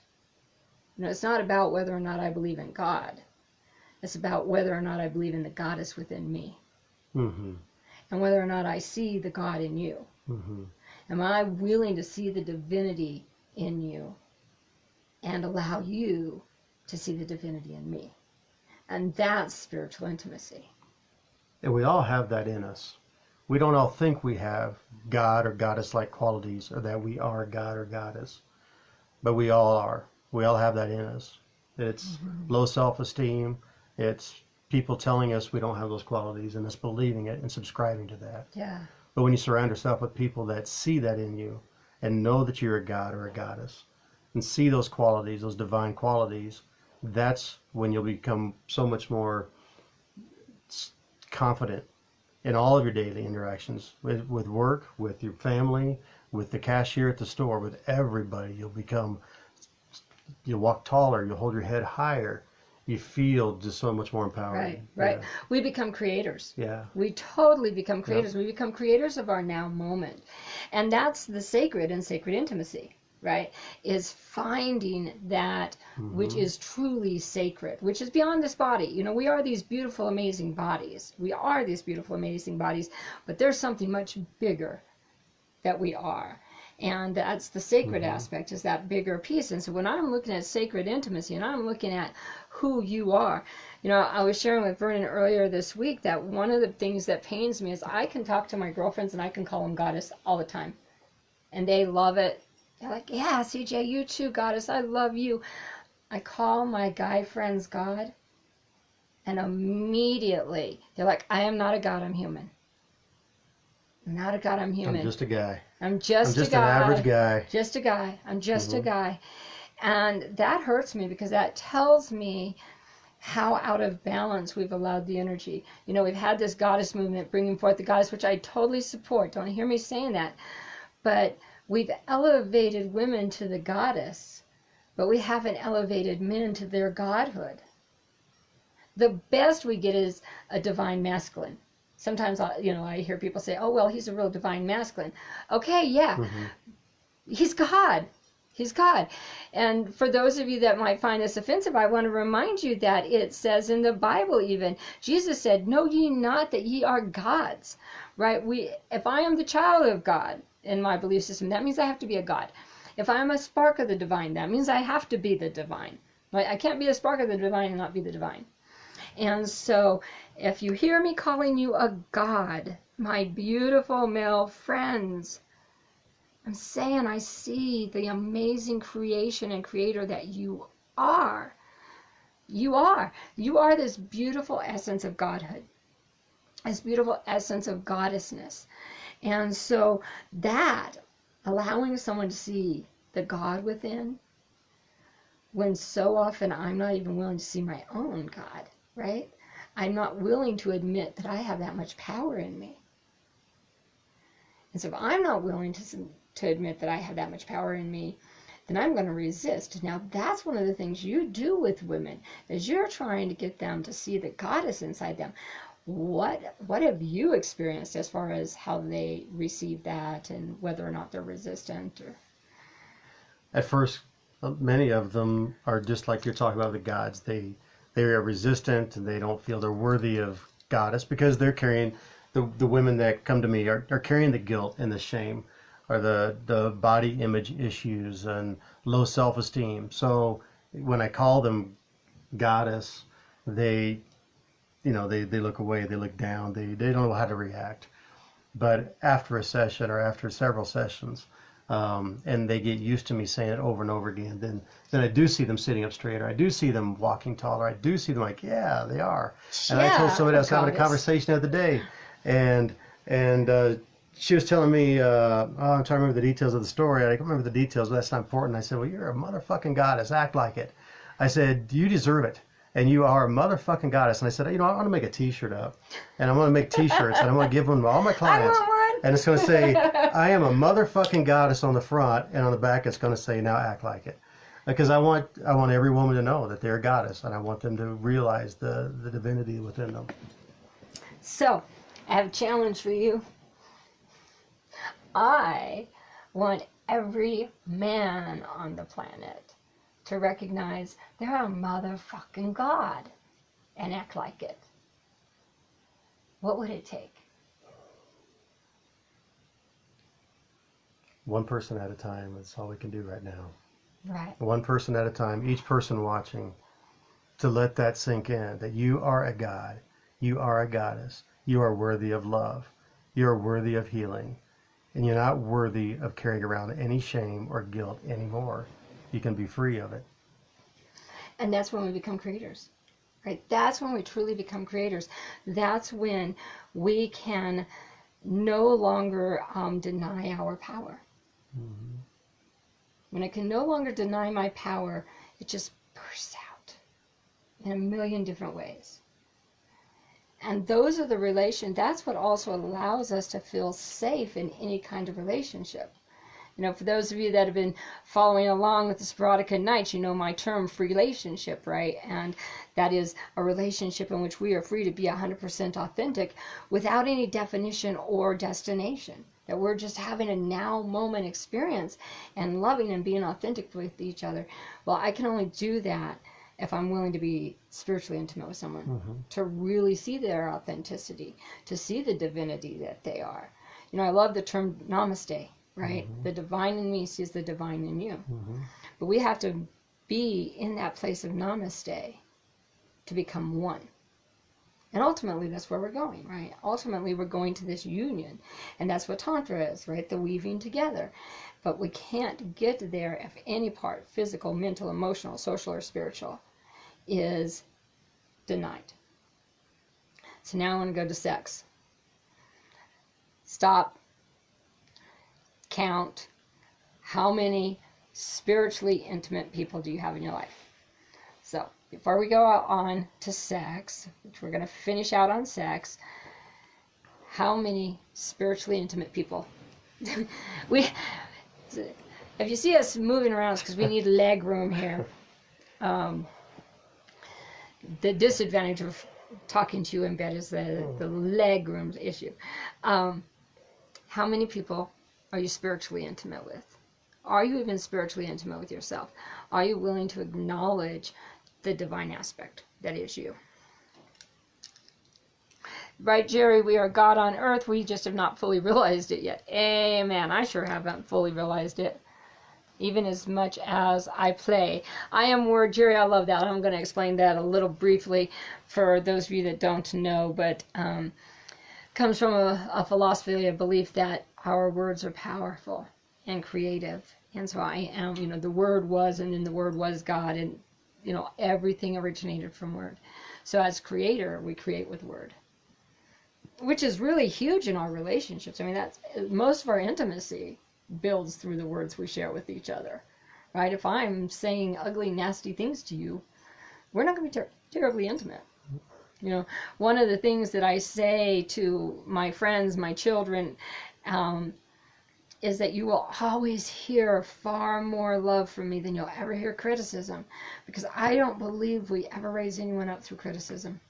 You know, it's not about whether or not I believe in God. It's about whether or not I believe in the goddess within me. Mm-hmm. And whether or not I see the God in you. Mm-hmm. Am I willing to see the divinity in you and allow you to see the divinity in me? And that's spiritual intimacy. And we all have that in us. We don't all think we have God or goddess-like qualities, or that we are God or goddess. But we all are. We all have that in us. It's low self-esteem. It's people telling us we don't have those qualities, and us believing it and subscribing to that. Yeah. But when you surround yourself with people that see that in you and know that you're a god or a goddess and see those qualities, those divine qualities, that's when you'll become so much more confident in all of your daily interactions with work, with your family, with the cashier at the store, with everybody. You'll walk taller, you'll hold your head higher. You feel just so much more empowered. Right, right. Yeah. We become creators. Yeah. We totally become creators. Yep. We become creators of our now moment. And that's the sacred and sacred intimacy, right? Is finding that which is truly sacred, which is beyond this body. You know, we are these beautiful, amazing bodies. We are these beautiful, amazing bodies, but there's something much bigger that we are. And that's the sacred aspect, is that bigger piece. And so when I'm looking at sacred intimacy and I'm looking at who you are, you know, I was sharing with Vernon earlier this week that one of the things that pains me is I can talk to my girlfriends and I can call them goddess all the time. And they love it. They're like, yeah, CeeJay, you too, goddess. I love you. I call my guy friends God. And immediately they're like, I am not a god, I'm human. I'm not a god, I'm human. I'm just a guy. I'm just a guy. an average guy. Just a guy. I'm just a guy. And that hurts me because that tells me how out of balance we've allowed the energy. You know, we've had this goddess movement bringing forth the goddess, which I totally support. Don't hear me saying that. But we've elevated women to the goddess, but we haven't elevated men to their godhood. The best we get is a divine masculine. Sometimes, I hear people say, oh, well, he's a real divine masculine. Okay, yeah. He's God. He's God. And for those of you that might find this offensive, I want to remind you that it says in the Bible even, Jesus said, know ye not that ye are gods, right? If I am the child of God, in my belief system. That means I have to be a God. If I'm a spark of the divine, that means I have to be the divine. Right? I can't be a spark of the divine and not be the divine. And so if you hear me calling you a God, my beautiful male friends, I'm saying I see the amazing creation and creator that you are. You are. You are this beautiful essence of godhood, this beautiful essence of goddessness. And so that, allowing someone to see the God within, when so often I'm not even willing to see my own God, right? I'm not willing to admit that I have that much power in me. And so if I'm not willing to admit that I have that much power in me, then I'm going to resist. Now that's one of the things you do with women, is you're trying to get them to see the goddess inside them. What have you experienced as far as how they receive that and whether or not they're resistant? Or... At first, many of them are just like you're talking about the gods. They are resistant and they don't feel they're worthy of goddess because they're carrying, the women that come to me are carrying the guilt and the shame, or the body image issues and low self-esteem. So when I call them goddess, they look away, they look down, they don't know how to react. But after a session or after several sessions, and they get used to me saying it over and over again, then I do see them sitting up straighter. I do see them walking taller. I do see them like, yeah, they are. And I told somebody I was having a conversation the other day, and she was telling me, I'm trying to remember the details of the story. I don't remember the details, but that's not important. I said, well, you're a motherfucking goddess. Act like it. I said, you deserve it. And you are a motherfucking goddess. And I said, I want to make a t-shirt up. And I'm going to make t-shirts. And I'm going to give them to all my clients. I want one. And it's going to say, I am a motherfucking goddess on the front. And on the back, it's going to say, now act like it. Because I want every woman to know that they're a goddess. And I want them to realize the divinity within them. So, I have a challenge for you. I want every man on the planet to recognize they're a motherfucking God and act like it. What would it take? One person at a time. That's all we can do right now. Right. One person at a time, each person watching, to let that sink in, that you are a God. You are a goddess. You are worthy of love. You are worthy of healing. And you're not worthy of carrying around any shame or guilt anymore. You can be free of it. And that's when we become creators, right? That's when we truly become creators. That's when we can no longer deny our power. Mm-hmm. When I can no longer deny my power, it just bursts out in a million different ways. And those are the that's what also allows us to feel safe in any kind of relationship. You know, for those of you that have been following along with the Sporadica Nights, you know my term relationship, right? And that is a relationship in which we are free to be 100% authentic without any definition or destination. That we're just having a now moment experience and loving and being authentic with each other. Well, I can only do that if I'm willing to be spiritually intimate with someone, mm-hmm. to really see their authenticity, to see the divinity that they are. You know, I love the term namaste. Right? Mm-hmm. The divine in me sees the divine in you. Mm-hmm. But we have to be in that place of namaste to become one. And ultimately, that's where we're going, right? Ultimately, we're going to this union. And that's what Tantra is, right? The weaving together. But we can't get there if any part, physical, mental, emotional, social, or spiritual, is denied. So now I want to go to sex. Stop. Count how many spiritually intimate people do you have in your life. So before we go on to sex, which we're going to finish out on sex, how many spiritually intimate people? If you see us moving around, it's because we need leg room here. The disadvantage of talking to you in bed is the leg room issue. How many people are you spiritually intimate with? Are you even spiritually intimate with yourself? Are you willing to acknowledge the divine aspect that is you? Right, Jerry, we are God on earth. We just have not fully realized it yet. Amen. I sure haven't fully realized it. Even as much as I play. I am word, Jerry, I love that. I'm going to explain that a little briefly for those of you that don't know, but comes from a philosophy, a belief that our words are powerful and creative. And so I am, the Word was, and then the Word was God, and, everything originated from Word. So as creator, we create with Word, which is really huge in our relationships. I mean, that's most of our intimacy builds through the words we share with each other, right? If I'm saying ugly, nasty things to you, we're not going to be terribly intimate. One of the things that I say to my friends, my children, is that you will always hear far more love from me than you'll ever hear criticism, because I don't believe we ever raise anyone up through criticism.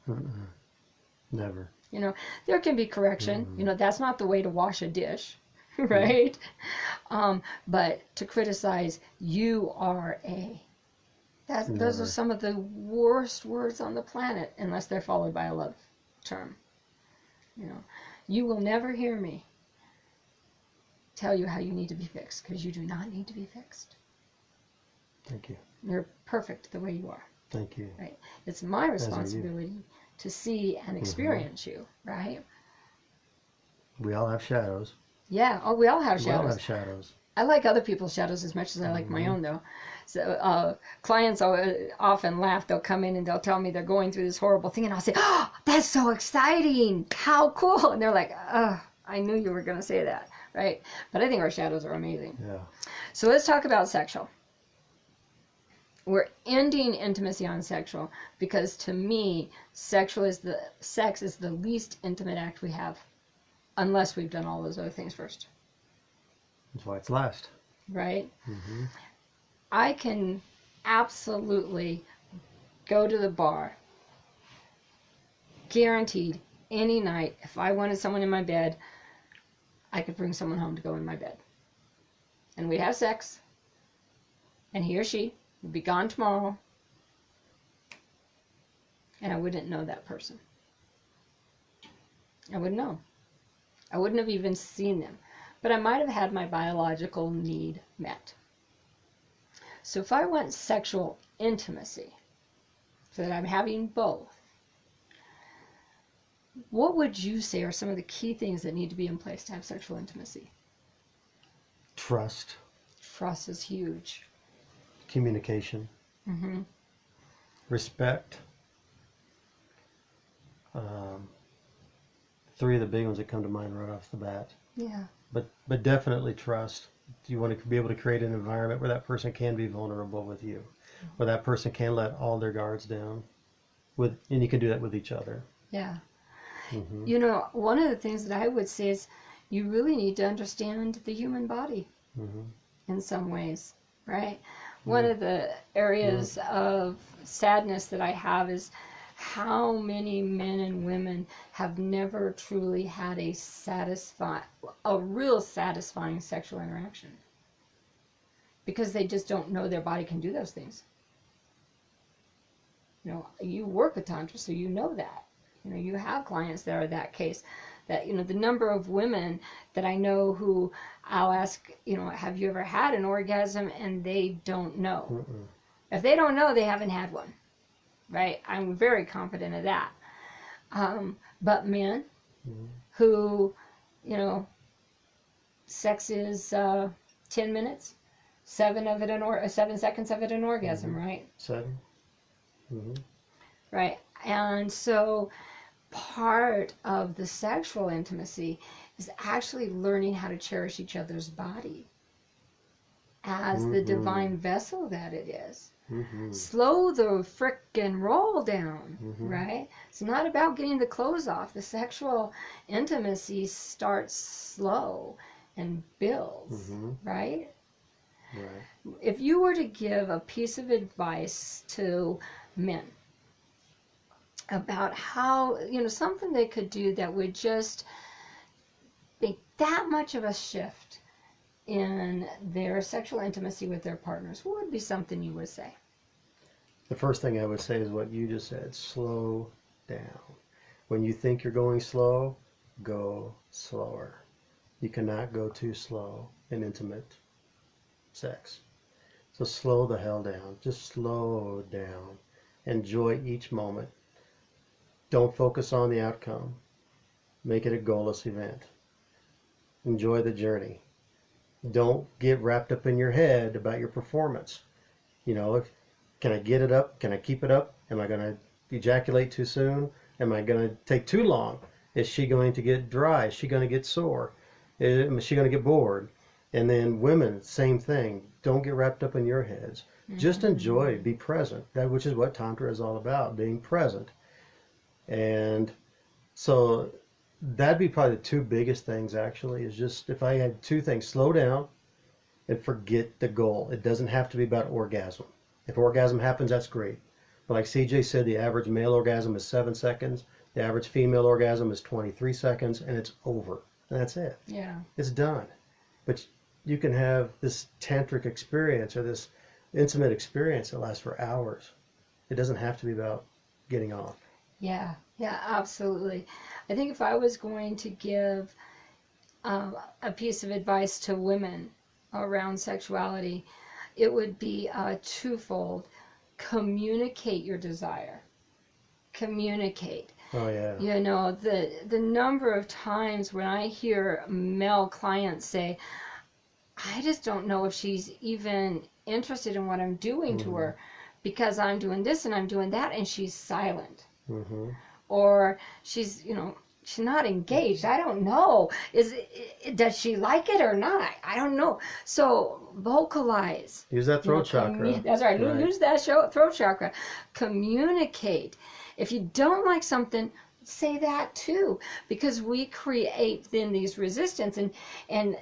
Never. There can be correction. That's not the way to wash a dish. Right? But to criticize, you are those are some of the worst words on the planet, unless they're followed by a love term. You will never hear me tell you how you need to be fixed, because you do not need to be fixed. Thank you. You're perfect the way you are. Thank you. Right? It's my responsibility to see and experience you, right? We all have shadows. Yeah. Oh, we all have shadows. We all have shadows. I like other people's shadows as much as I like my own, though. So clients often laugh. They'll come in and they'll tell me they're going through this horrible thing, and I'll say, "Oh, that's so exciting! How cool!" And they're like, "Oh, I knew you were going to say that," right? But I think our shadows are amazing. Yeah. So let's talk about sexual. We're ending intimacy on sexual because, to me, sex is the least intimate act we have, unless we've done all those other things first. That's why it's last. Right? I can absolutely go to the bar, guaranteed, any night. If I wanted someone in my bed, I could bring someone home to go in my bed. And we'd have sex, and he or she would be gone tomorrow, and I wouldn't know that person. I wouldn't know. I wouldn't have even seen them. But I might have had my biological need met. So if I want sexual intimacy, so that I'm having both, what would you say are some of the key things that need to be in place to have sexual intimacy? Trust. Trust is huge. Communication. Respect. 3 of the big ones that come to mind right off the bat. Yeah. But definitely trust. You want to be able to create an environment where that person can be vulnerable with you, where that person can let all their guards down, and you can do that with each other. Yeah. One of the things that I would say is you really need to understand the human body in some ways, right? One of the areas of sadness that I have is how many men and women have never truly had a real satisfying sexual interaction, because they just don't know their body can do those things. You work with Tantra, so you know that. You have clients that are that case. That, the number of women that I know who I'll ask, have you ever had an orgasm? And they don't know. If they don't know, they haven't had one. Right? I'm very confident of that. But men who, sex is 10 minutes, 7 seconds of it an orgasm, right? 7. Right. And so part of the sexual intimacy is actually learning how to cherish each other's body as the divine vessel that it is. Slow the frickin' roll down, right? It's not about getting the clothes off. The sexual intimacy starts slow and builds, right? Right. If you were to give a piece of advice to men about how, something they could do that would just make that much of a shift in their sexual intimacy with their partners, what would be something you would say? The first thing I would say is what you just said: slow down. When you think you're going slow, go slower. You cannot go too slow in intimate sex. So slow the hell down. Just slow down. Enjoy each moment. Don't focus on the outcome. Make it a goalless event. Enjoy the journey. Don't get wrapped up in your head about your performance. You know, can I get it up? Can I keep it up? Am I going to ejaculate too soon? Am I going to take too long? Is she going to get dry? Is she going to get sore? Is she going to get bored? And then women, same thing. Don't get wrapped up in your heads. Just enjoy, be present. That which is what Tantra is all about, being present. And so that'd be probably the two biggest things actually, is just if I had two things, slow down and forget the goal. It doesn't have to be about orgasm. If orgasm happens, that's great. But like CeeJay said, the average male orgasm is 7 seconds. The average female orgasm is 23 seconds, and it's over. And that's it. Yeah. It's done. But you can have this tantric experience or this intimate experience that lasts for hours. It doesn't have to be about getting off. Yeah, yeah, absolutely. I think if I was going to give a piece of advice to women around sexuality, it would be twofold. Communicate your desire. Communicate. Oh, yeah. You know, the number of times when I hear male clients say, I just don't know if she's even interested in what I'm doing to her because I'm doing this and I'm doing that, and she's silent. Or she's, you know, she's not engaged. I don't know. Does she like it or not? I don't know. So vocalize. Use that throat chakra. That's right. Use that throat chakra. Communicate. If you don't like something, say that too, because we create then these resistance. And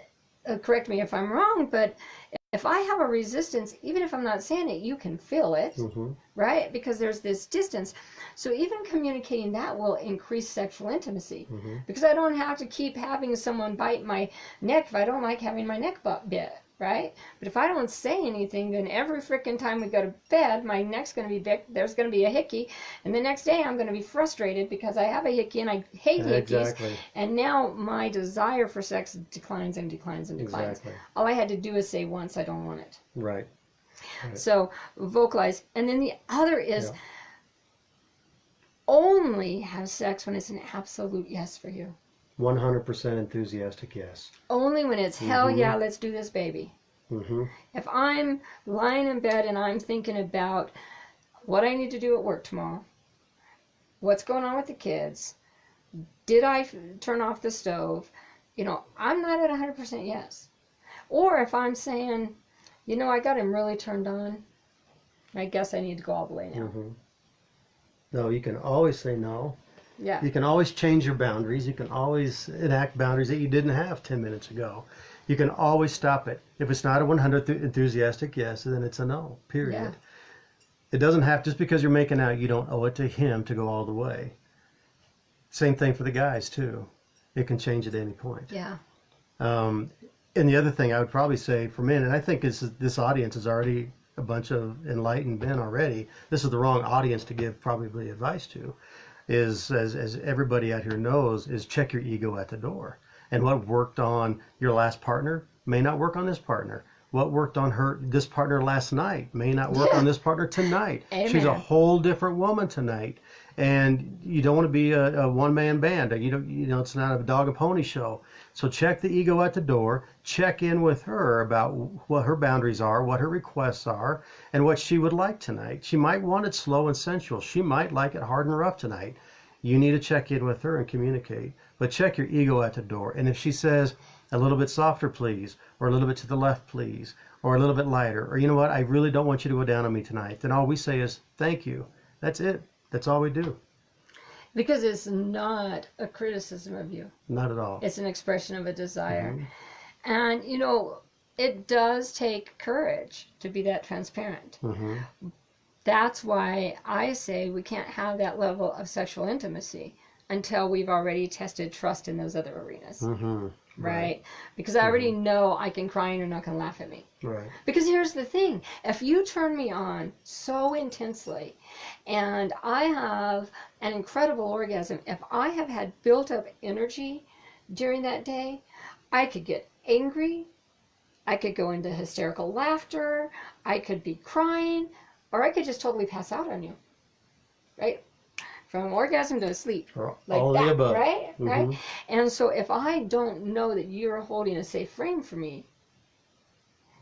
correct me if I'm wrong, but if I have a resistance, even if I'm not saying it, you can feel it, right? Because there's this distance. So even communicating that will increase sexual intimacy, because I don't have to keep having someone bite my neck if I don't like having my neck bit, right? But if I don't say anything, then every freaking time we go to bed, my neck's going to be big, there's going to be a hickey, and the next day I'm going to be frustrated because I have a hickey and I hate hickeys, and now my desire for sex declines and declines and declines. All I had to do is say once, I don't want it. Right. So vocalize. And then the other is only have sex when it's an absolute yes for you. 100% enthusiastic yes. Only when it's hell yeah, let's do this, baby. If I'm lying in bed and I'm thinking about what I need to do at work tomorrow, what's going on with the kids, did I turn off the stove, you know, I'm not at 100% yes. Or if I'm saying, you know, I got him really turned on, I guess I need to go all the way now. No, you can always say no. Yeah. You can always change your boundaries. You can always enact boundaries that you didn't have 10 minutes ago. You can always stop it. If it's not a 100 enthusiastic yes, then it's a no, period. Yeah. It doesn't have, just because you're making out, you don't owe it to him to go all the way. Same thing for the guys, too. It can change at any point. Yeah. And the other thing I would probably say for men, and I think this audience is already a bunch of enlightened men already. This is the wrong audience to give probably advice to. Is, as everybody out here knows, is check your ego at the door. And what worked on your last partner may not work on this partner. What worked on this partner last night may not work on this partner tonight. Amen. She's a whole different woman tonight. And you don't want to be a one-man band. You know, it's not a dog and pony show. So check the ego at the door. Check in with her about what her boundaries are, what her requests are, and what she would like tonight. She might want it slow and sensual. She might like it hard and rough tonight. You need to check in with her and communicate. But check your ego at the door. And if she says, a little bit softer, please, or a little bit to the left, please, or a little bit lighter, or you know what, I really don't want you to go down on me tonight, then all we say is, thank you. That's it. That's all we do. Because it's not a criticism of you. Not at all. It's an expression of a desire. And, you know, it does take courage to be that transparent. That's why I say we can't have that level of sexual intimacy until we've already tested trust in those other arenas. Mm-hmm. Right? Because I already know I can cry and you're not going to laugh at me. Right. Because here's the thing. If you turn me on so intensely and I have an incredible orgasm, if I have had built up energy during that day, I could get angry, I could go into hysterical laughter, I could be crying, or I could just totally pass out on you. Right? From orgasm to sleep. Like all that, the above. right? Mm-hmm. Right? And so if I don't know that you're holding a safe frame for me,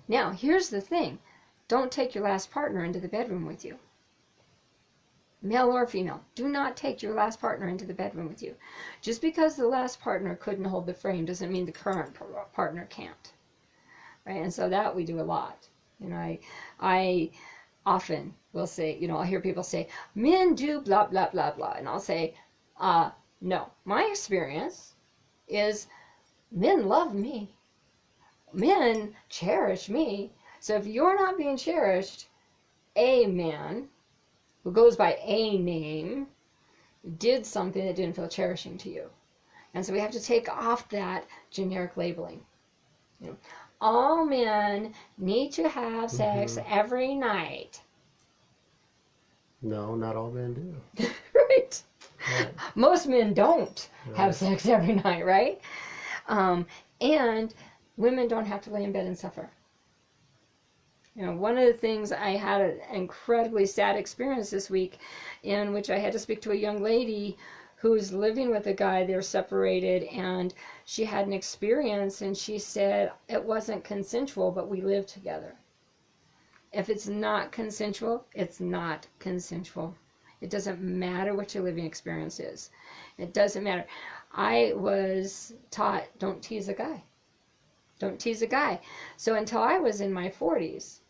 now here's the thing. Don't take your last partner into the bedroom with you. Male or female, do not take your last partner into the bedroom with you. Just because the last partner couldn't hold the frame doesn't mean the current partner can't. Right? And so that we do a lot. You know, I often will say, you know, I'll hear people say, men do blah, blah, blah, blah. And I'll say, no. My experience is men love me. Men cherish me. So if you're not being cherished, a man who goes by a name did something that didn't feel cherishing to you. And so we have to take off that generic labeling. You know, all men need to have sex every night. No, not all men do. Right. Right. Most men don't have sex every night, right? And women don't have to lay in bed and suffer. You know, one of the things, I had an incredibly sad experience this week in which I had to speak to a young lady who's living with a guy. They're separated, and she had an experience, and she said it wasn't consensual, but we lived together. If it's not consensual, it's not consensual. It doesn't matter what your living experience is. It doesn't matter. I was taught, don't tease a guy. Don't tease a guy. So until I was in my 40s,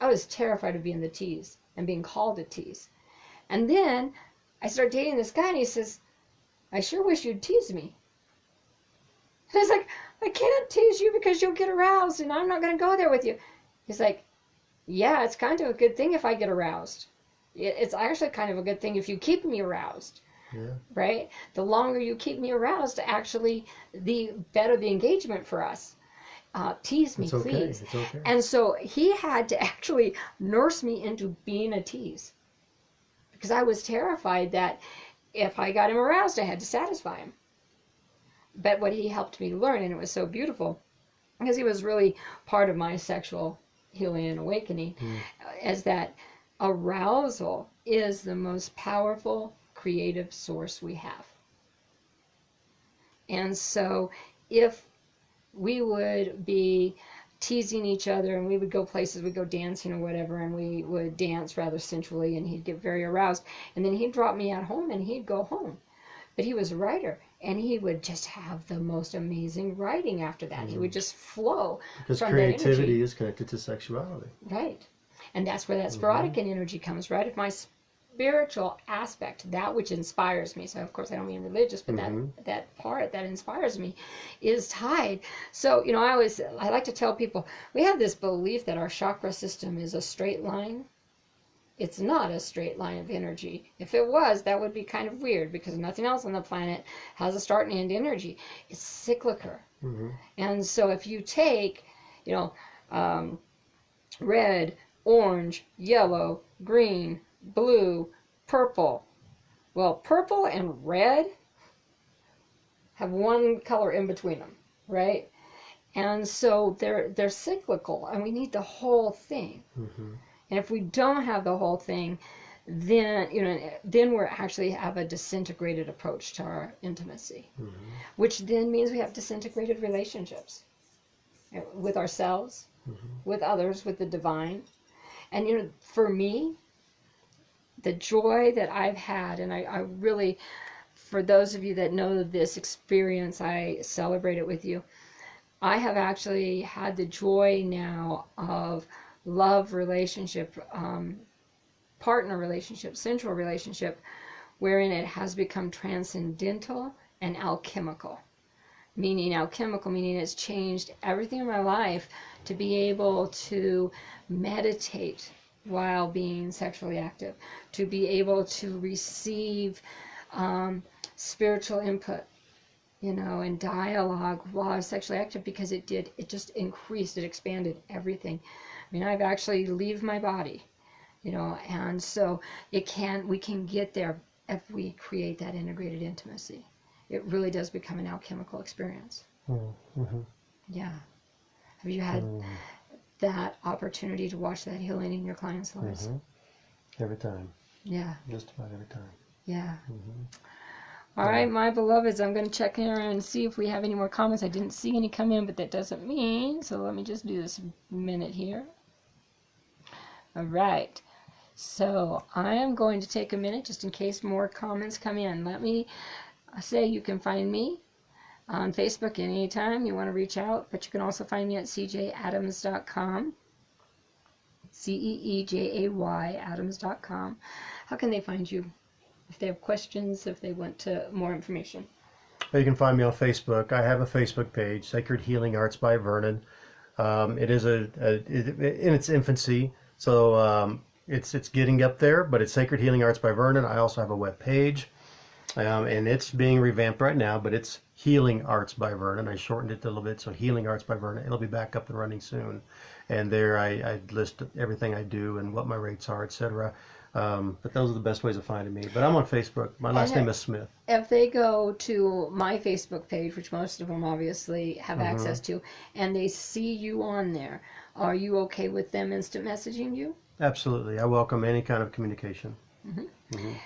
I was terrified of being the tease and being called a tease. And then I started dating this guy, and he says, I sure wish you'd tease me. And I was like, I can't tease you because you'll get aroused, and I'm not going to go there with you. He's like, yeah, it's kind of a good thing if I get aroused. It's actually kind of a good thing if you keep me aroused. Yeah. Right? The longer you keep me aroused, actually, the better the engagement for us. Tease me, it's okay. please. It's okay. And so he had to actually nurse me into being a tease. Because I was terrified that if I got him aroused, I had to satisfy him. But what he helped me learn, and it was so beautiful, because he was really part of my sexual healing and awakening, is that arousal is the most powerful creative source we have. And so if we would be teasing each other, and we would go places, we'd go dancing or whatever, and we would dance rather sensually, and he'd get very aroused, and then he'd drop me at home and he'd go home. But he was a writer, and he would just have the most amazing writing after that. He would just flow. Because from that energy. creativity is connected to sexuality. Right. And that's where that sporadic energy comes, right? If my spiritual aspect, that which inspires me, so of course I don't mean religious, but that part that inspires me is tied. So, you know, I like to tell people, we have this belief that our chakra system is a straight line. It's not a straight line of energy. If it was, that would be kind of weird, because nothing else on the planet has a start and end energy. It's cyclical. And so if you take, you know, red, orange, yellow, green, blue, purple. Well, purple and red have one color in between them, right? And so they're cyclical, and we need the whole thing. And if we don't have the whole thing, then, you know, then we're actually have a disintegrated approach to our intimacy, which then means we have disintegrated relationships with ourselves, with others, with the divine. And, you know, for me, the joy that I've had, and I really, for those of you that know this experience, I celebrate it with you. I have actually had the joy now of love relationship, partner relationship, sensual relationship, wherein it has become transcendental and alchemical. Meaning it's changed everything in my life to be able to meditate while being sexually active, to be able to receive spiritual input, you know, and dialogue while I was sexually active, because it just increased, it expanded everything. I mean, I've actually leave my body, you know, and so we can get there if we create that integrated intimacy. It really does become an alchemical experience. Mm-hmm. Yeah. Have you had that opportunity to watch that healing in your clients' lives? Mm-hmm. Every time. Yeah. Just about every time. Yeah. Mm-hmm. All right, my beloveds, I'm going to check in and see if we have any more comments. I didn't see any come in, but that doesn't mean, so let me just do this a minute here. All right. So I am going to take a minute just in case more comments come in. Let me say you can find me on Facebook anytime you want to reach out, but you can also find me at CeeJayAdams.com. CeeJay Adams.com. How can they find you? If they have questions, if they want more information. You can find me on Facebook. I have a Facebook page, Sacred Healing Arts by Vernon. It is in its infancy, so it's getting up there, but it's Sacred Healing Arts by Vernon. I also have a web page, and it's being revamped right now, but it's Healing Arts by Vernon. I shortened it a little bit, so Healing Arts by Vernon. It'll be back up and running soon, and there I list everything I do and what my rates are, etc. But those are the best ways of finding me. But I'm on Facebook. My last name is Smith. If they go to my Facebook page, which most of them obviously have access to, and they see you on there, are you okay with them instant messaging you? Absolutely. I welcome any kind of communication.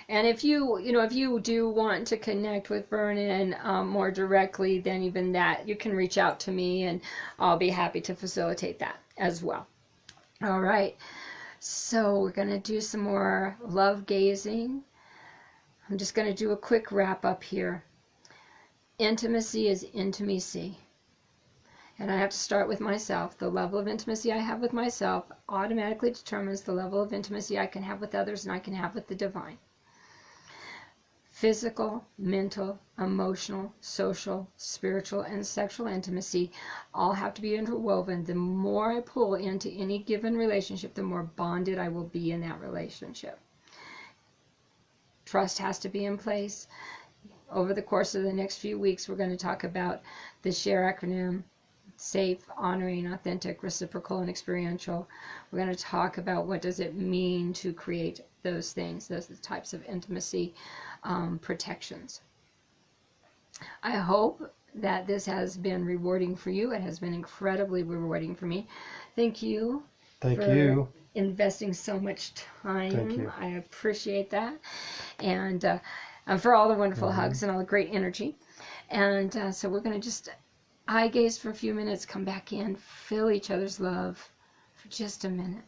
And if you do want to connect with Vernon more directly, then even that, you can reach out to me, and I'll be happy to facilitate that as well. All right. So we're going to do some more love gazing. I'm just going to do a quick wrap up here. Intimacy is intimacy. And I have to start with myself. The level of intimacy I have with myself automatically determines the level of intimacy I can have with others and I can have with the divine. Physical, mental, emotional, social, spiritual, and sexual intimacy all have to be interwoven. The more I pull into any given relationship, the more bonded I will be in that relationship. Trust has to be in place. Over the course of the next few weeks, we're going to talk about the SHARE acronym: safe, honoring, authentic, reciprocal, and experiential. We're going to talk about what does it mean to create those things, those types of intimacy protections. I hope that this has been rewarding for you. It has been incredibly rewarding for me. Thank you. Thank you. Investing so much time. Thank you. I appreciate that. And for all the wonderful hugs and all the great energy. And so we're going to just eye gaze for a few minutes, come back in, feel each other's love for just a minute.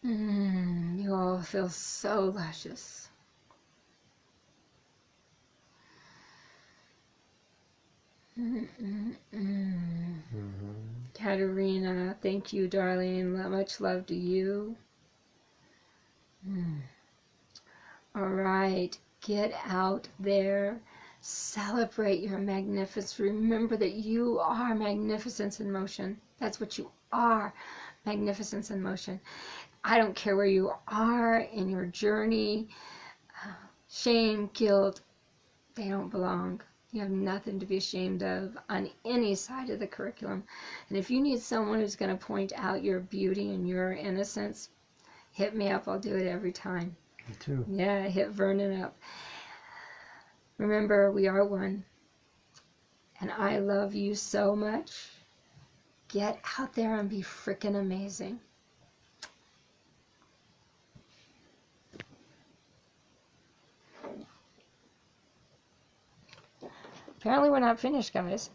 You all feel so luscious. Katerina, thank you, darling. Much love to you. All right, get out there. Celebrate your magnificence. Remember that you are magnificence in motion. That's what you are, magnificence in motion. I don't care where you are in your journey. Shame, guilt, they don't belong. You have nothing to be ashamed of on any side of the curriculum. And if you need someone who's going to point out your beauty and your innocence, hit me up. I'll do it every time. Me too. Yeah, hit Vernon up. Remember, we are one. And I love you so much. Get out there and be freaking amazing. Apparently we're not finished, guys.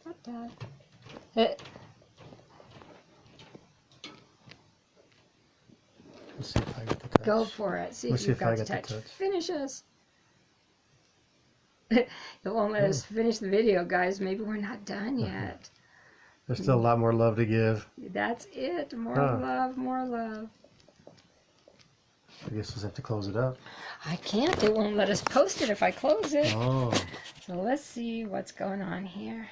Let's see if I get the touch. Go for it. See if you've got the touch. Finish us. It won't let us finish the video, guys. Maybe we're not done yet. There's still a lot more love to give. That's it. More love, more love. I guess we'll have to close it up. I can't. They won't let us post it if I close it. Oh. So let's see what's going on here.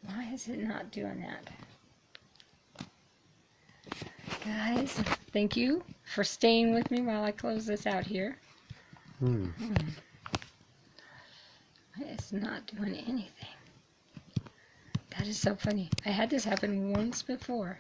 Why is it not doing that? Guys, thank you for staying with me while I close this out here. It's not doing anything. That is so funny. I had this happen once before.